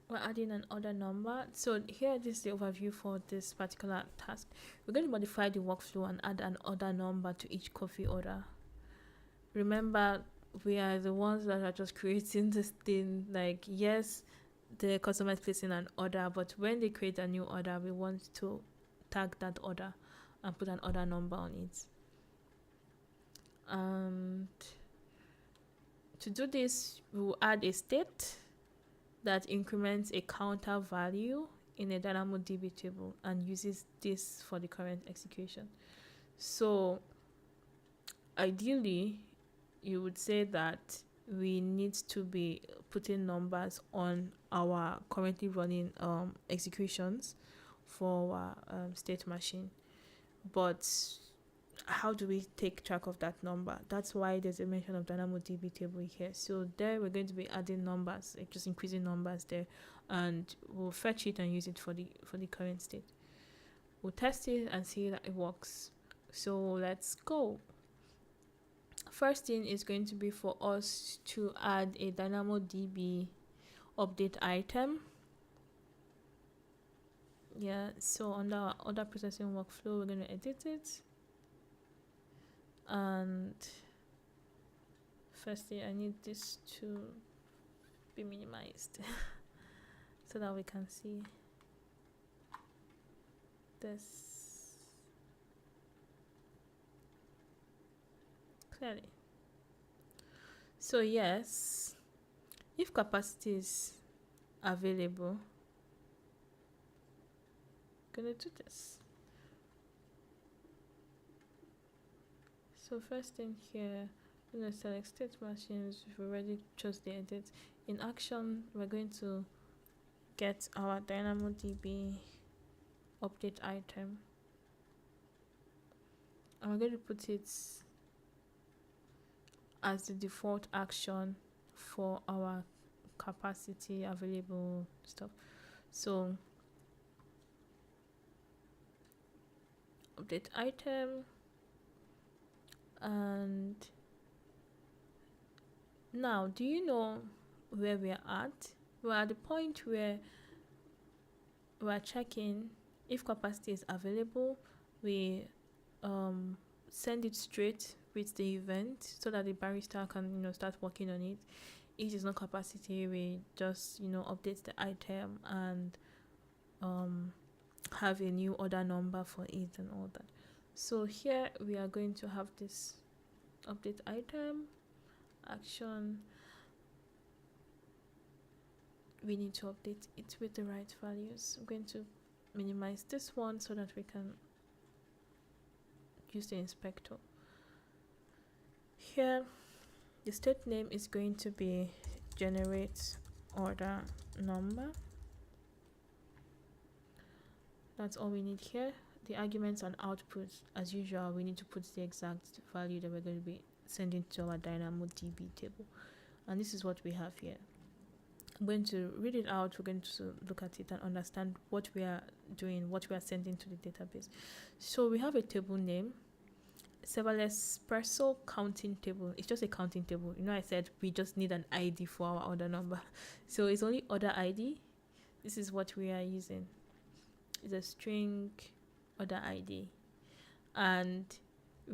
we're adding an order number. So here, this is the overview for this particular task. We're going to modify the workflow and add an order number to each coffee order. Remember, we are the ones that are just creating this thing. Like, yes, the customer is placing an order, but when they create a new order, we want to tag that order and put an order number on it. And to do this, we will add a state that increments a counter value in a DynamoDB table and uses this for the current execution. So ideally, you would say that we need to be putting numbers on our currently running executions for our state machine. But how do we take track of that number? That's why there's a mention of DynamoDB table here. So there we're going to be adding numbers, like just increasing numbers there, and we'll fetch it and use it for the current state. We'll test it and see that it works. So let's go. First thing is going to be for us to add a DynamoDB update item. Yeah, so under our order processing workflow, we're going to edit it. And firstly, I need this to be minimized so that we can see this clearly. So yes, if capacity is available, I'm gonna do this. So first thing here, we're going to select state machines. We've already chose the edit. In action, we're going to get our DynamoDB update item. And we're going to put it as the default action for our capacity available stuff. So update item. And now, do you know where we're at? We're at the point where we're checking if capacity is available. We send it straight with the event so that the barista can start working on it. If there's no capacity, we just update the item and have a new order number for it and all that. So here we are going to have this update item action. We need to update it with the right values. I'm going to minimize this one so that we can use the inspector. Here, the state name is going to be generate order number. That's all we need here. The arguments and output, as usual, we need to put the exact value that we're going to be sending to our DynamoDB table. And this is what we have here. I'm going to read it out. We're going to look at it and understand what we are doing, what we are sending to the database. So we have a table name, Serverless Espresso counting table. It's just a counting table. I said we just need an ID for our order number. So it's only order ID. This is what we are using. It's a string order ID, and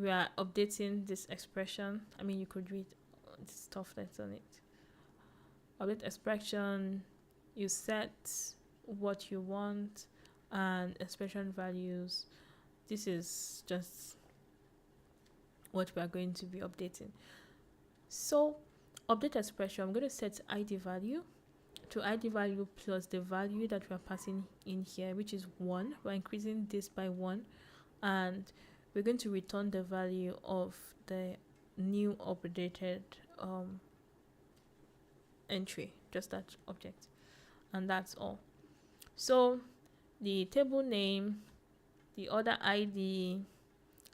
we are updating this expression. You could read the stuff that's on it. Update expression, you set what you want and expression values. This is just what we are going to be updating. So update expression, I'm going to set ID value to ID value plus the value that we are passing in here, which is 1. We're increasing this by 1, and we're going to return the value of the new updated entry, just that object, and that's all. So the table name, the order ID,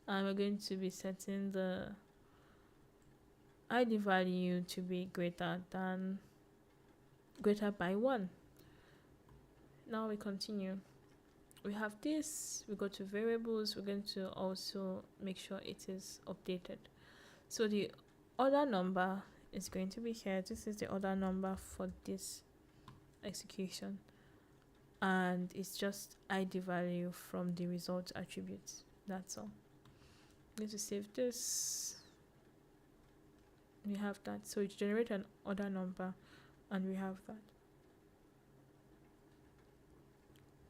and we're going to be setting the ID value to be greater by 1. Now we continue. We have this, we go to variables. We're going to also make sure it is updated. So the order number is going to be here. This is the order number for this execution, and it's just ID value from the result attributes. That's all. Need to save this. We have that. So it generates an order number, and we have that.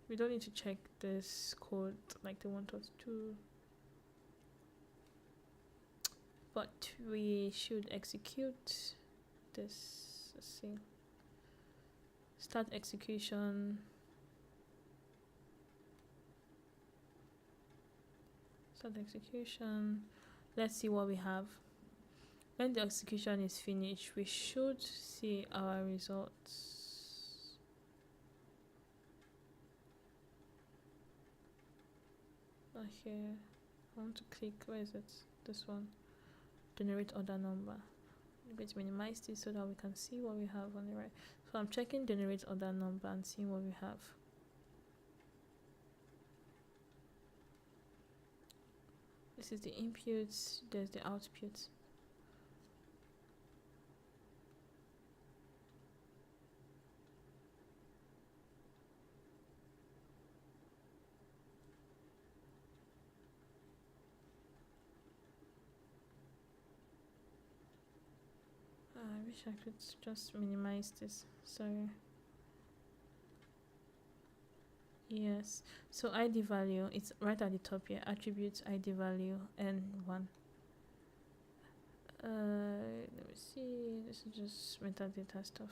We don't need to check this code like they want us to, but we should execute this. Let's see. Start execution. Start execution. Let's see what we have. When the execution is finished, we should see our results. Not here. I want to click, where is it? This one. Generate order number. I'm going to minimize this so that we can see what we have on the right. So I'm checking generate order number and seeing what we have. This is the inputs, there's the outputs. I wish I could just minimize this. Sorry. Yes. So ID value, it's right at the top here. Attributes ID value N1. Let me see. This is just metadata stuff.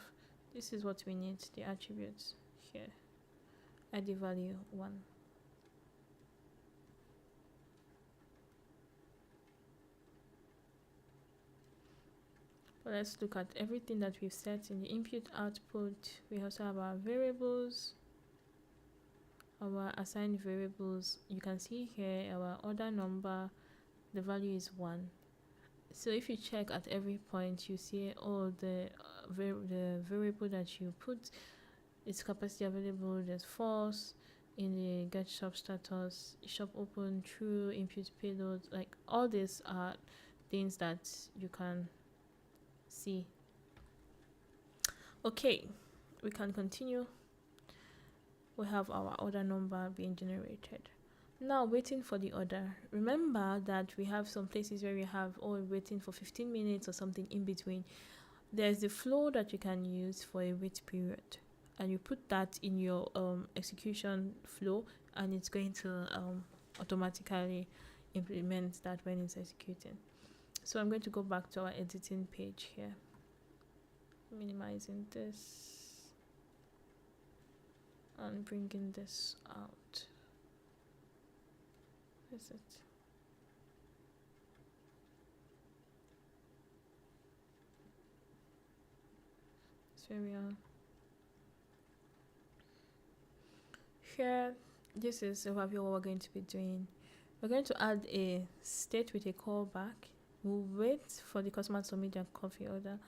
This is what we need. The attributes here. ID value 1. But let's look at everything that we've set in the input output. We also have our variables, our assigned variables. You can see here our order number, the value is 1. So if you check at every point, you see all the variable that you put, its capacity available, there's false in the get shop status, shop open, true, input payload. Like all these are things that you can see. Okay, we can continue. We have our order number being generated. Now waiting for the order. Remember that we have some places where we have waiting for 15 minutes or something in between. There's the flow that you can use for a wait period, and you put that in your execution flow, and it's going to automatically implement that when it's executing. So I'm going to go back to our editing page here, minimizing this and bringing this out. Is it? So here we are. Here, this is the overview of what we're going to be doing. We're going to add a state with a callback. We'll wait for the customer to submit their coffee order,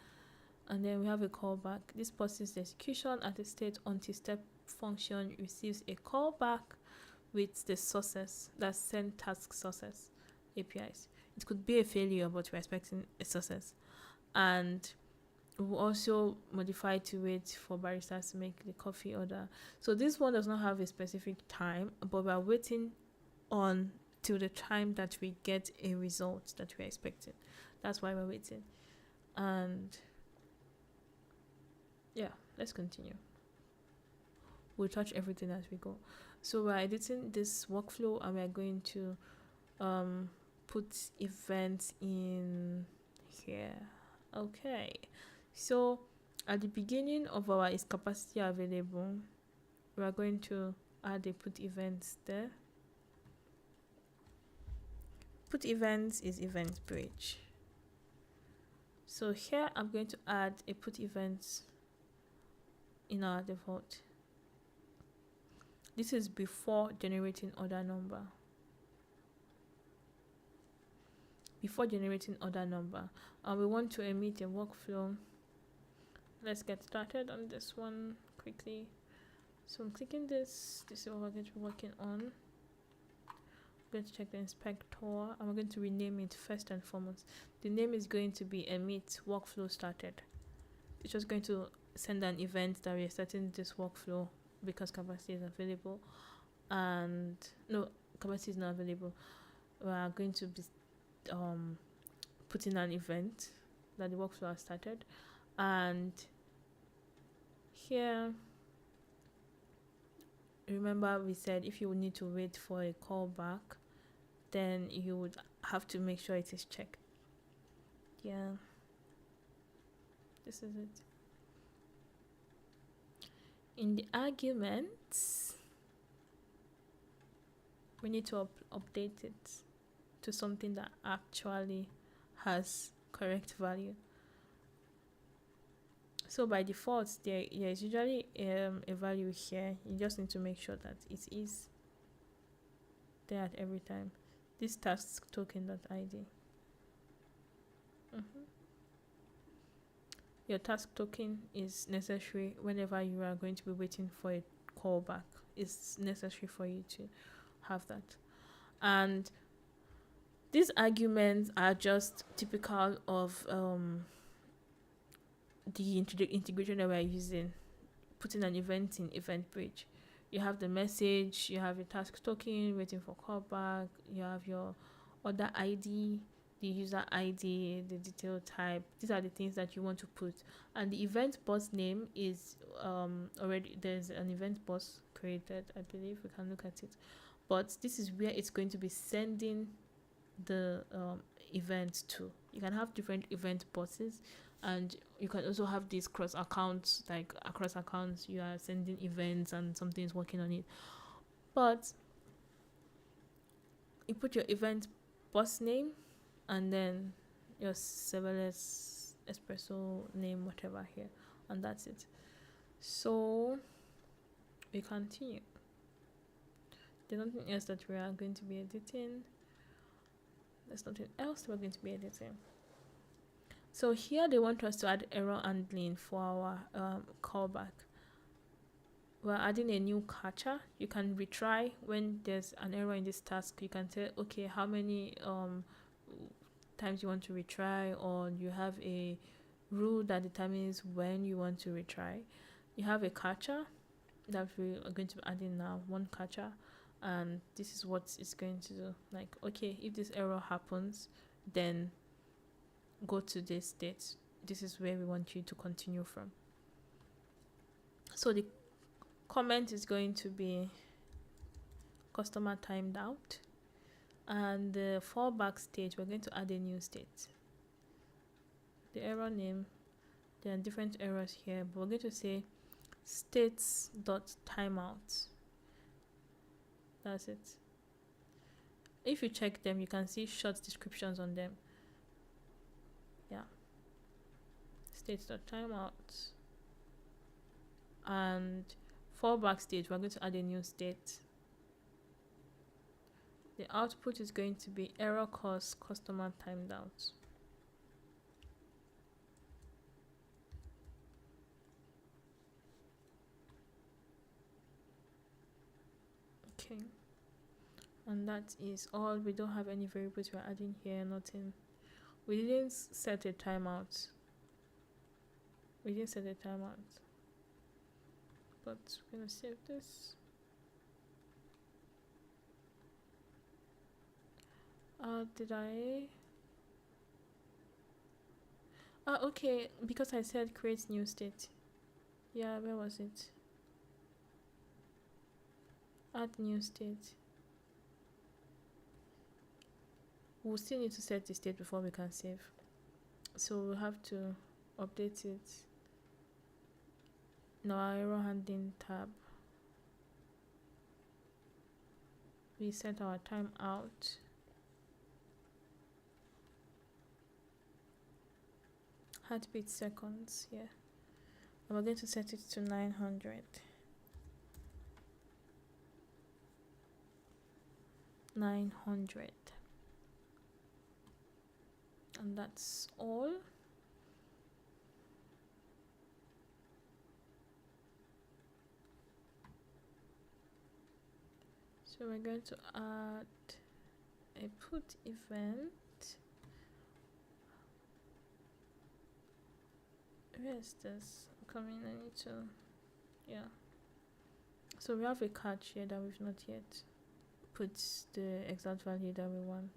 and then we have a callback. This pauses the execution at a state until step function receives a callback with the sources, that's send task sources APIs. It could be a failure, but we're expecting a success. And we'll also modify to wait for baristas to make the coffee order. So this one does not have a specific time, but we're waiting on till the time that we get a result that we're expecting. That's why we're waiting. And yeah, let's continue. We'll touch everything as we go. So we're editing this workflow, and we're going to put events in here. Okay, so at the beginning of our is capacity available, we are going to add a put events there. Put events is event bridge. So here I'm going to add a put events in our default. This is before generating order number. Before generating order number, and we want to emit a workflow. Let's get started on this one quickly. So I'm clicking this. This is what we're going to be working on. I'm going to check the inspector, and we're going to rename it first and foremost. The name is going to be emit workflow started. It's just going to send an event that we are starting this workflow because capacity is available, and no, capacity is not available. We are going to be putting an event that the workflow has started, and here, remember we said if you need to wait for a callback, then you would have to make sure it is checked. Yeah, this is it. In the arguments, we need to update it to something that actually has correct value. So by default, there is usually a value here. You just need to make sure that it is there at every time. This task token.id. Your task token is necessary whenever you are going to be waiting for a callback. It's necessary for you to have that. And these arguments are just typical of the integration that we're using, putting an event in EventBridge. You have the message, you have your task token waiting for callback, you have your order ID, the user ID, the detail type. These are the things that you want to put. And the event bus name is already, there's an event bus created, I believe. We can look at it. But this is where it's going to be sending the event to. You can have different event buses, and you can also have these cross accounts, like across accounts you are sending events and something is working on it. But you put your event bus name and then your serverless espresso name, whatever, here, and that's it. So we continue. There's nothing else that we are going to be editing. There's nothing else we're going to be editing. So here they want us to add error handling for our callback. We're adding a new catcher. You can retry when there's an error in this task. You can say, okay, how many times you want to retry, or you have a rule that determines when you want to retry. You have a catcher that we are going to be adding now, one catcher, and this is what it's going to do. Like, okay, if this error happens, then go to this state. This is where we want you to continue from. So the comment is going to be customer timed out, and the fallback state, we're going to add a new state. The error name, there are different errors here, but we're going to say states.timeout. That's it. If you check them, you can see short descriptions on them. Yeah. States.timeout. And fallback state, we're going to add a new state. The output is going to be error cause customer timed out. Okay, and that is all. We don't have any variables we're adding here, nothing. We didn't set a timeout. But we're gonna save this. Did I? Okay, because I said create new state. Yeah, where was it? Add new state. We'll still need to set the state before we can save. So we'll have to update it in our error handling tab. We set our timeout. Heartbeat seconds, yeah. And we're going to set it to 900. 900. And that's all. So we're going to add a put event. Where is this? coming. I need to, yeah. So we have a catch here that we've not yet put the exact value that we want.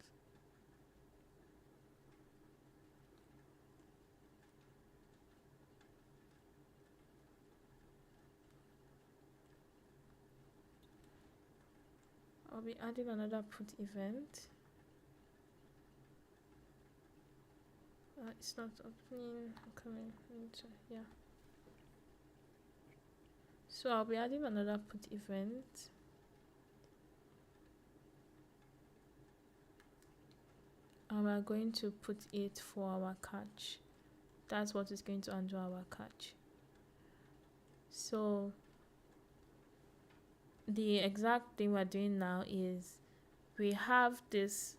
I'll be adding another put event. It's not opening. Coming. Yeah. So I'll be adding another put event. And we're going to put it for our catch. That's what is going to undo our catch. So the exact thing we're doing now is we have this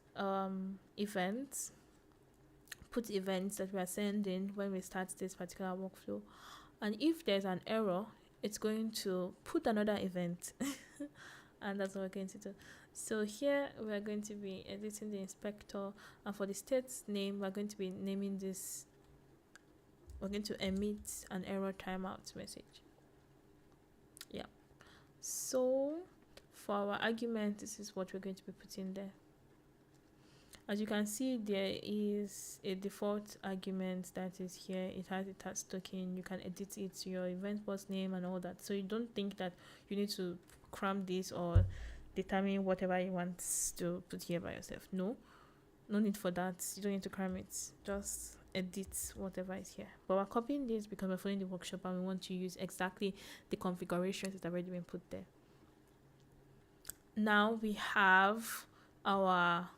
events, put events that we are sending when we start this particular workflow. And if there's an error, it's going to put another event. And that's what we're going to do. So here we're going to be editing the inspector, and for the state's name, we're going to be naming this. We're going to emit an error timeout message. Yeah. So for our argument, this is what we're going to be putting there. As you can see, there is a default argument that is here. It has a task token. You can edit it to your event boss name and all that. So you don't think that you need to cram this or determine whatever you want to put here by yourself. No need for that. You don't need to cram it. Just edit whatever is here. But we're copying this because we're following the workshop and we want to use exactly the configurations that have already been put there. Now we have our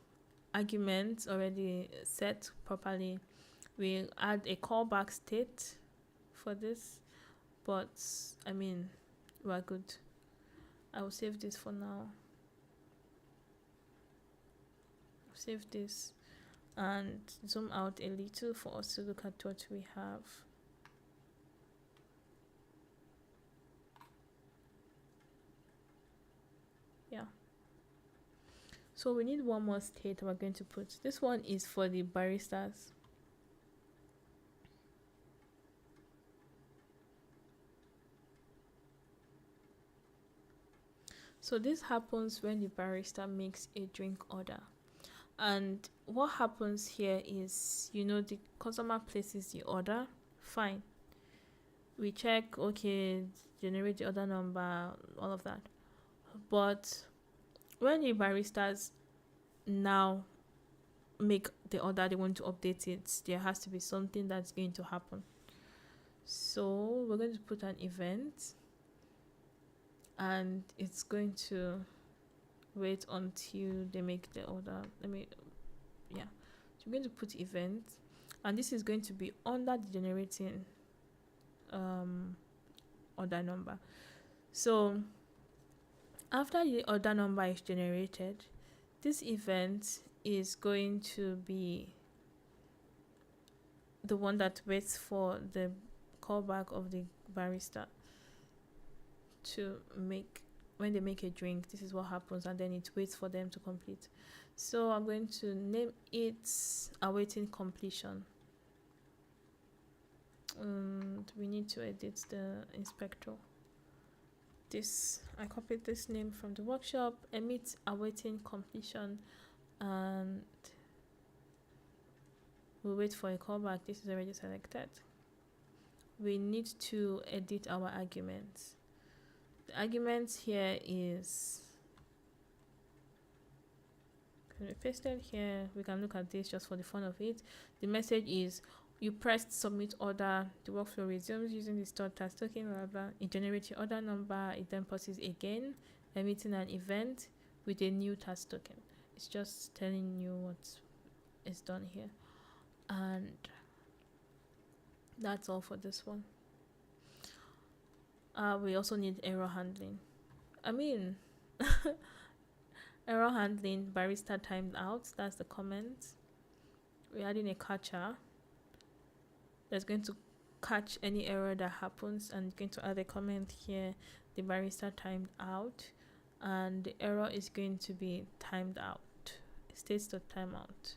arguments already set properly. We'll add a callback state for this, but I mean, we're good. I will save this for now. Save this and zoom out a little for us to look at what we have. Yeah. So we need one more state we're going to put. This one is for the baristas. So this happens when the barista makes a drink order. And what happens here is, the customer places the order. Fine. We check, okay, generate the order number, all of that. But when the baristas now make the order, they want to update it, there has to be something that's going to happen. So we're going to put an event, and it's going to wait until they make the order. So we're going to put event, and this is going to be under the generating order number. So after the order number is generated, this event is going to be the one that waits for the callback of the barista to make. When they make a drink, this is what happens, and then it waits for them to complete. So I'm going to name it awaiting completion. And we need to edit the inspector. I copied this name from the workshop, emit awaiting completion, and we'll wait for a callback. This is already selected. We need to edit our arguments. The argument here is can be pasted here. We can look at this just for the fun of it. The message is you pressed submit order, the workflow resumes using the stored task token, blah, blah. It generates your order number, it then pauses again, emitting an event with a new task token. It's just telling you what is done here. And that's all for this one. We also need error handling. Error handling, barista timed out, that's the comment. We're adding a catcher that's going to catch any error that happens, and going to add a comment here, the barista timed out, and the error is going to be timed out. States.timeout.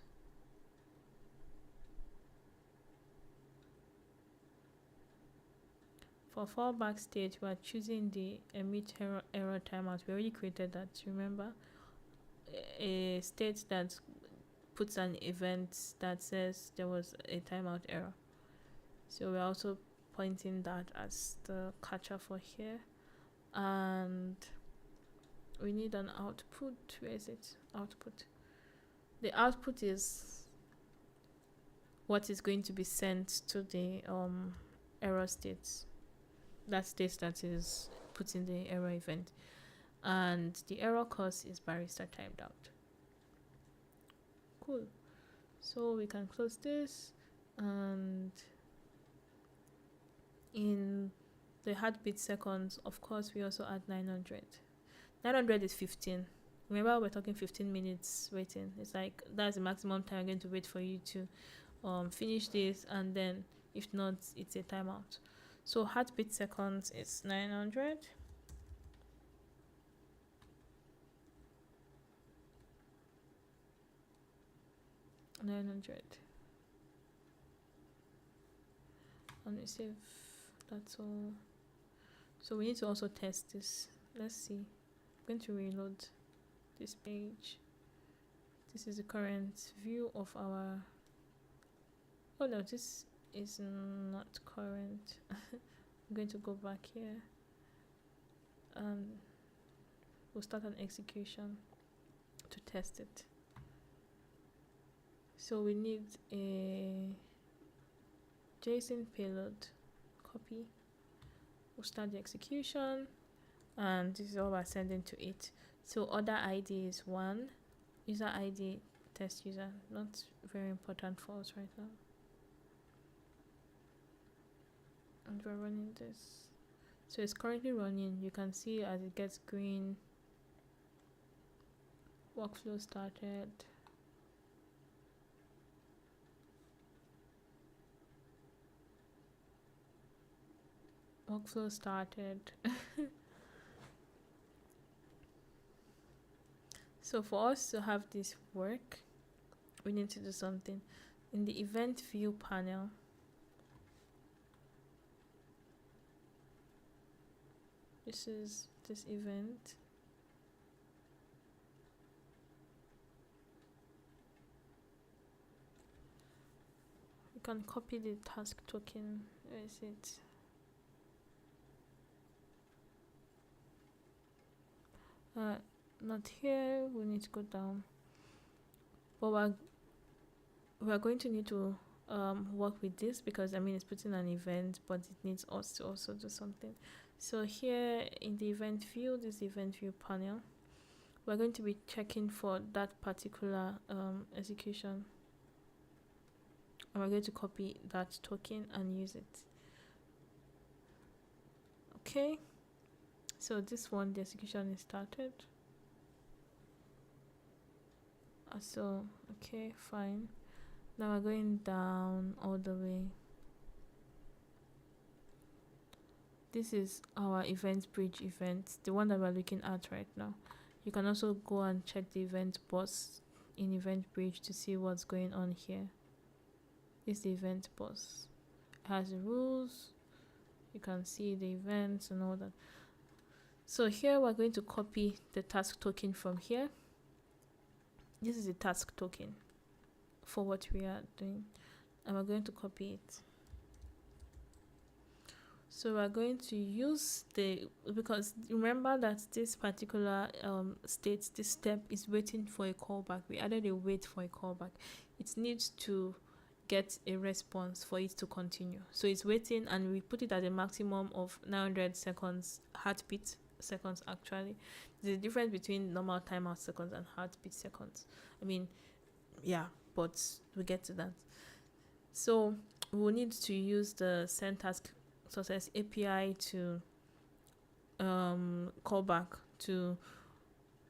For fallback state, we are choosing the emit error timeout. We already created that, remember? A state that puts an event that says there was a timeout error. So we're also pointing that as the catcher for here. And we need an output. Where is it? Output. The output is what is going to be sent to the error states. That state that is put in the error event. And the error cause is barista timed out. Cool. So we can close this, and in the heartbeat seconds, of course, we also add 900. 900 is 15. Remember, we're talking 15 minutes waiting. It's like that's the maximum time I'm going to wait for you to finish this, and then if not, it's a timeout. So heartbeat seconds is 900. And we save. That's all. So we need to also test this. Let's see. I'm going to reload this page. This is the current view of our. Oh no, this is not current. I'm going to go back here, and we'll start an execution to test it. So we need a JSON payload copy. We'll start the execution, and this is all we're sending to it. So order ID is 1, user ID test user, not very important for us right now. And we're running this. So it's currently running. You can see as it gets green, workflow started. Workflow started. So for us to have this work, we need to do something. In the event view panel, this is this event. We can copy the task token. Where is it? Not here. We need to go down. But we're going to need to work with this, because I mean it's putting an event, but it needs us to also do something. So here in the event view, this event view panel, we're going to be checking for that particular execution, and we're going to copy that token and use it. Okay, so this one, the execution is started. So okay, fine. Now we're going down all the way. This is our event bridge event, the one that we're looking at right now. You can also go and check the event bus in event bridge to see what's going on here. This is the event bus. It has the rules. You can see the events and all that. So here we're going to copy the task token from here. This is the task token for what we are doing, and we're going to copy it. So we're going to use because remember that this particular state, this step is waiting for a callback. We added a wait for a callback. It needs to get a response for it to continue. So it's waiting, and we put it at a maximum of 900 seconds, heartbeat seconds actually. There's a difference between normal timeout seconds and heartbeat seconds. I mean, yeah, but we'll get to that. So we'll need to use the send task success API to callback, to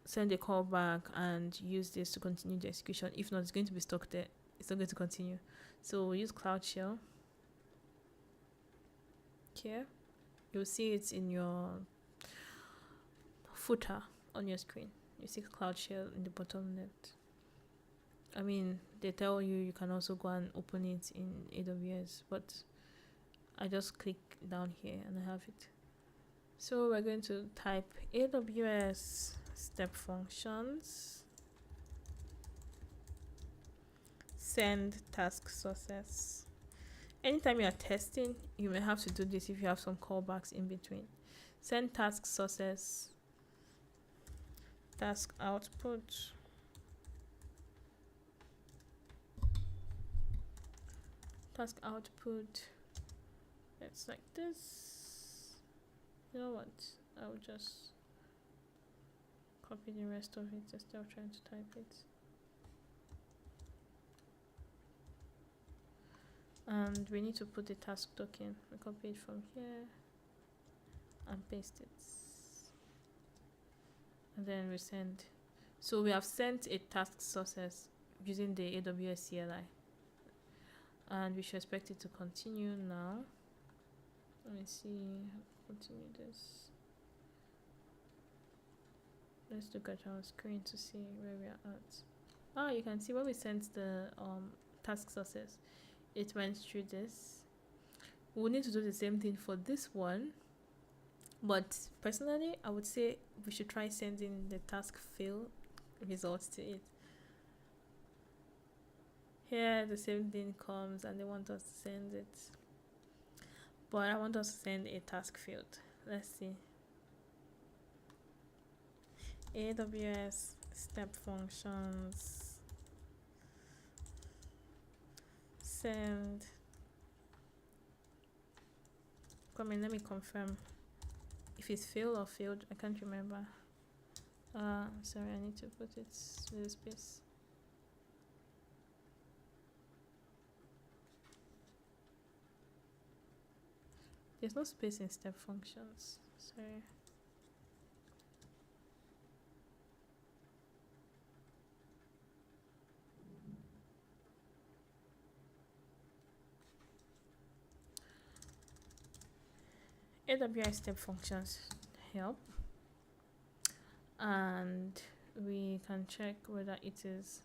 send a callback and use this to continue the execution. If not, it's going to be stuck there. It's not going to continue. So we'll use Cloud Shell. Here, you'll see it in your footer on your screen. You see Cloud Shell in the bottom left. I mean, they tell you can also go and open it in AWS, but I just click down here and I have it. So we're going to type AWS step functions send task sources. Anytime you are testing, you may have to do this if you have some callbacks in between. Send task sources, task output, it's like this. You know what, I'll just copy the rest of it instead of trying to type it. And we need to put the task token. We copy it from here and paste it. And then we send. So we have sent a task sources using the AWS CLI. And we should expect it to continue now. Let me see. Continue this. Let's look at our screen to see where we are at. You can see when we sent the task sources, it went through this. We'll need to do the same thing for this one, but personally I would say we should try sending the task fail results to it. Here the same thing comes and they want us to send it, but I want us to send a task failed. Let's see. AWS step functions send. Come in, let me confirm if it's failed or failed. I can't remember. Sorry, I need to put it with a space. There's no space in step functions. Sorry. AWS step functions help, and we can check whether it is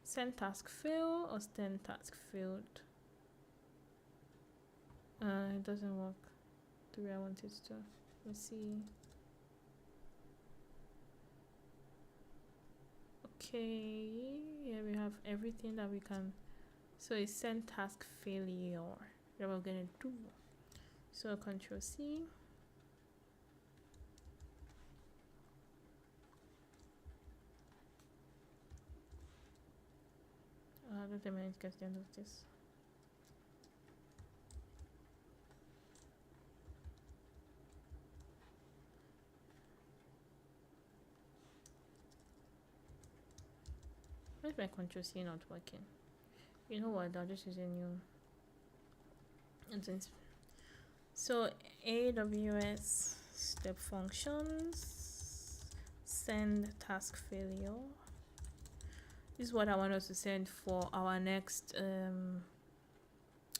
send task fail or send task failed. It doesn't work the way I want it to. Let's see. Okay, here we have everything that we can. So it's send task failure that we're gonna do. So Control C. Let me get to the end of this. Why is my Control C not working? You know what? I'll just use a new. So AWS step functions send task failure. This is what I want us to send for our next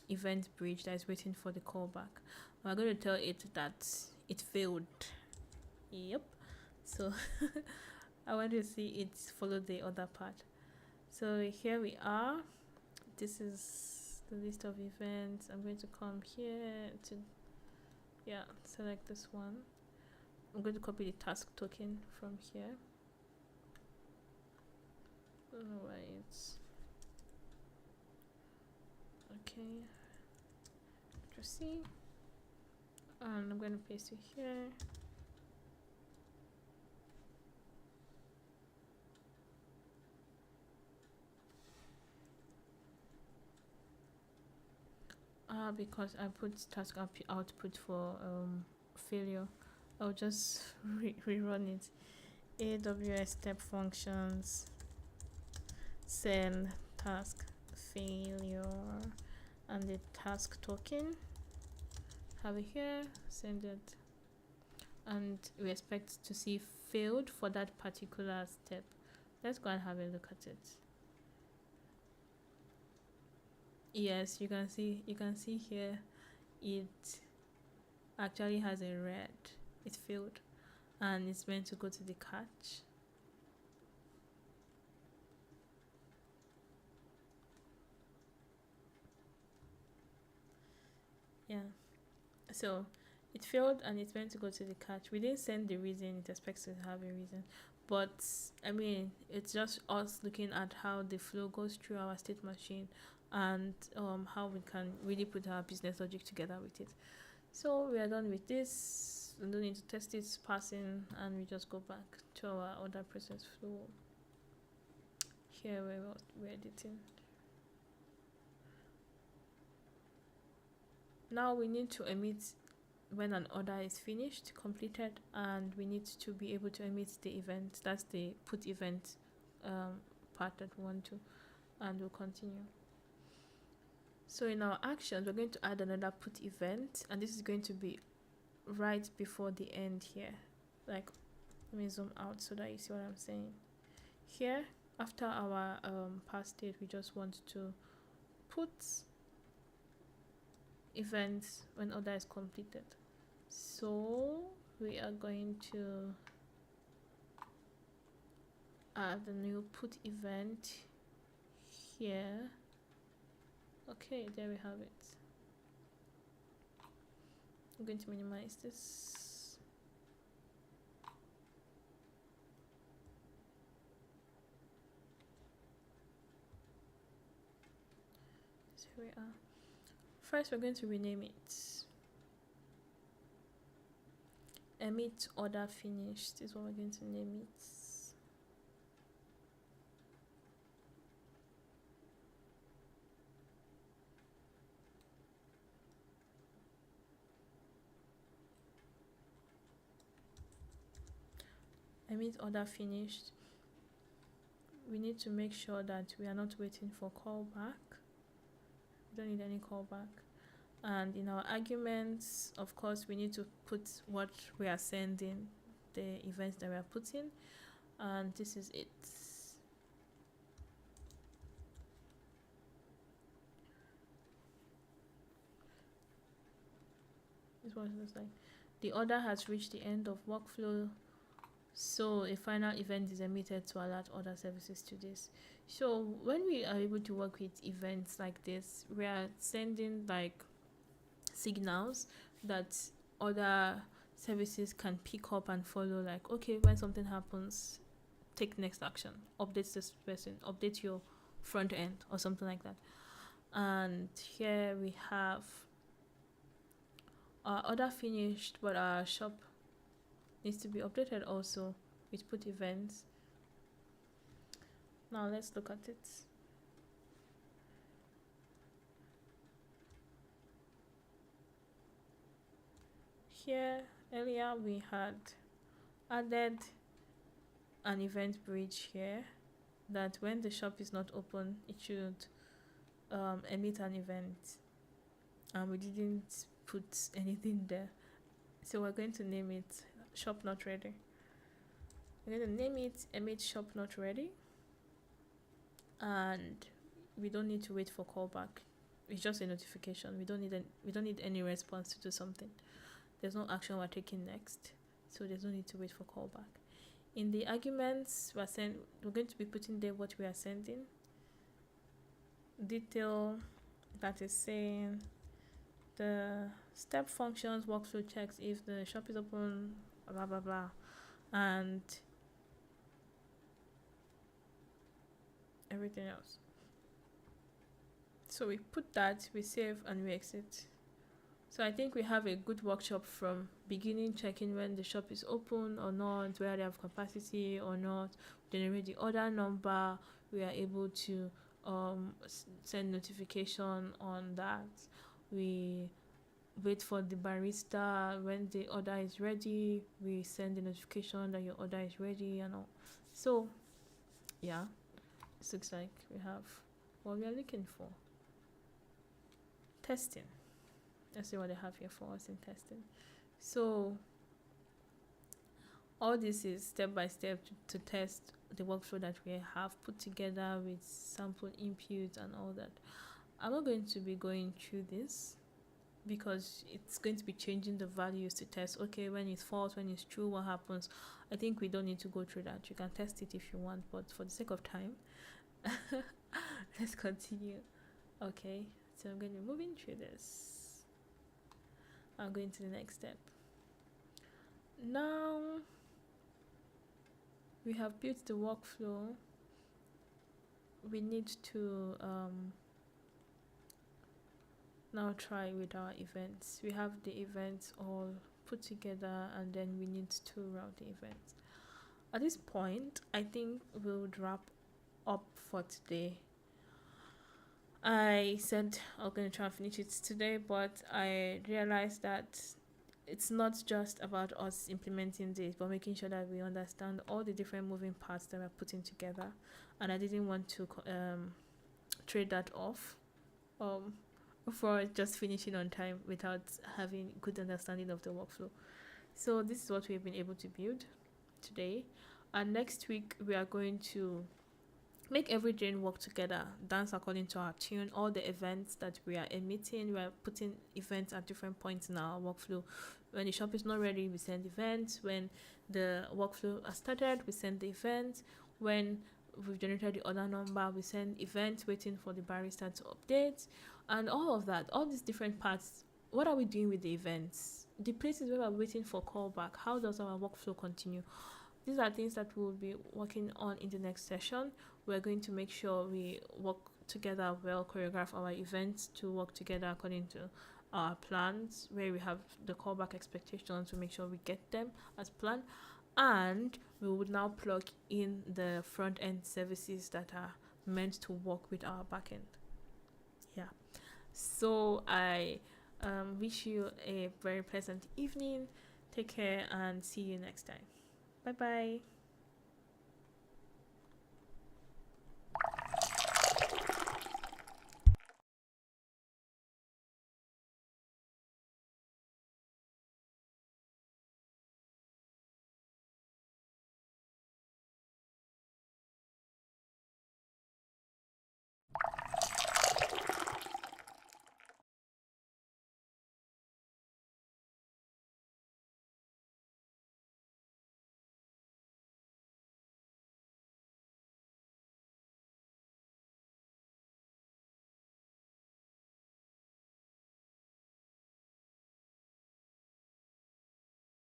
event bridge that is waiting for the callback. We're going to tell it that it failed. Yep. So I want to see it follow the other part. So here we are. This is the list of events. I'm going to come here to select this one. I'm going to copy the task token from here. I don't know why it's okay. Just see, and I'm going to paste it here. Because I put task output for failure, I'll just rerun it. AWS step functions send task failure, and the task token, have it here, send it, and we expect to see failed for that particular step. Let's go and have a look at it. Yes, you can see here it actually has a red. It failed and it's meant to go to the catch. So it failed and it's meant to go to the catch. We didn't send the reason, it expects to have a reason. But I mean, it's just us looking at how the flow goes through our state machine and how we can really put our business logic together with it. So we are done with this. We don't need to test it passing, and we just go back to our other process flow. Here we're editing. Now we need to emit when an order is finished, completed, and we need to be able to emit the event. That's the put event part that we want to, and we'll continue. So in our actions, we're going to add another put event, and this is going to be right before the end here. Like, let me zoom out so that you see what I'm saying. Here, after our past state, we just want to put events when order is completed. So we are going to add a new put event here. Okay, there we have it. I'm going to minimize this. So here we are. First, we're going to rename it. Emit order finished is what we're going to name it. Emit order finished. We need to make sure that we are not waiting for callback. We don't need any callback. And in our arguments, of course, we need to put what we are sending, the events that we are putting, and this is it. This is what it looks like. The order has reached the end of workflow, so a final event is emitted to alert other services to this. So when we are able to work with events like this, we are sending like signals that other services can pick up and follow, like, okay, when something happens, take next action, update this person, update your front end or something like that. And here we have our order finished, but our shop needs to be updated also with put events. Now let's look at it. Here earlier we had added an event bridge here that when the shop is not open, it should emit an event, and we didn't put anything there, so we're going to name it shop not ready. We're going to name it emit shop not ready, and we don't need to wait for callback. It's just a notification. We don't need any response to do something. There's no action we're taking next, so there's no need to wait for callback. In the arguments, we're going to be putting there what we are sending. Detail that is saying the step functions, workflow checks if the shop is open, blah blah blah, and everything else. So we put that, we save, and we exit. So I think we have a good workshop from beginning, checking when the shop is open or not, where they have capacity or not, generate the order number. We are able to send notification on that. We wait for the barista. When the order is ready, we send the notification that your order is ready and all. So yeah, it looks like we have what we are looking for. Testing. Let's see what they have here for us in testing. So all this is step by step to test the workflow that we have put together with sample input and all that. I'm not going to be going through this because it's going to be changing the values to test. Okay, when it's false, when it's true, what happens? I think we don't need to go through that. You can test it if you want, but for the sake of time, let's continue. Okay, so I'm going to be moving through this. and going to the next step. Now we have built the workflow. We need to now try with our events. We have the events all put together, and then we need to route the events. At this point, I think we would wrap up for today. I said I'm going to try and finish it today, but I realized that it's not just about us implementing this, but making sure that we understand all the different moving parts that we're putting together. And I didn't want to trade that off for just finishing on time without having good understanding of the workflow. So this is what we've been able to build today. And next week, we are going to make everything work together, dance according to our tune. All the events that we are emitting, we are putting events at different points in our workflow. When the shop is not ready, we send events. When the workflow has started, we send the event. When we've generated the order number, we send events waiting for the barista to update. And all of that, all these different parts, what are we doing with the events? The places where we're waiting for callback, how does our workflow continue? These are things that we'll be working on in the next session. We're going to make sure we work together well, choreograph our events to work together according to our plans, where we have the callback expectations to make sure we get them as planned. And we would now plug in the front end services that are meant to work with our backend. Yeah. So I wish you a very pleasant evening. Take care and see you next time. Bye bye.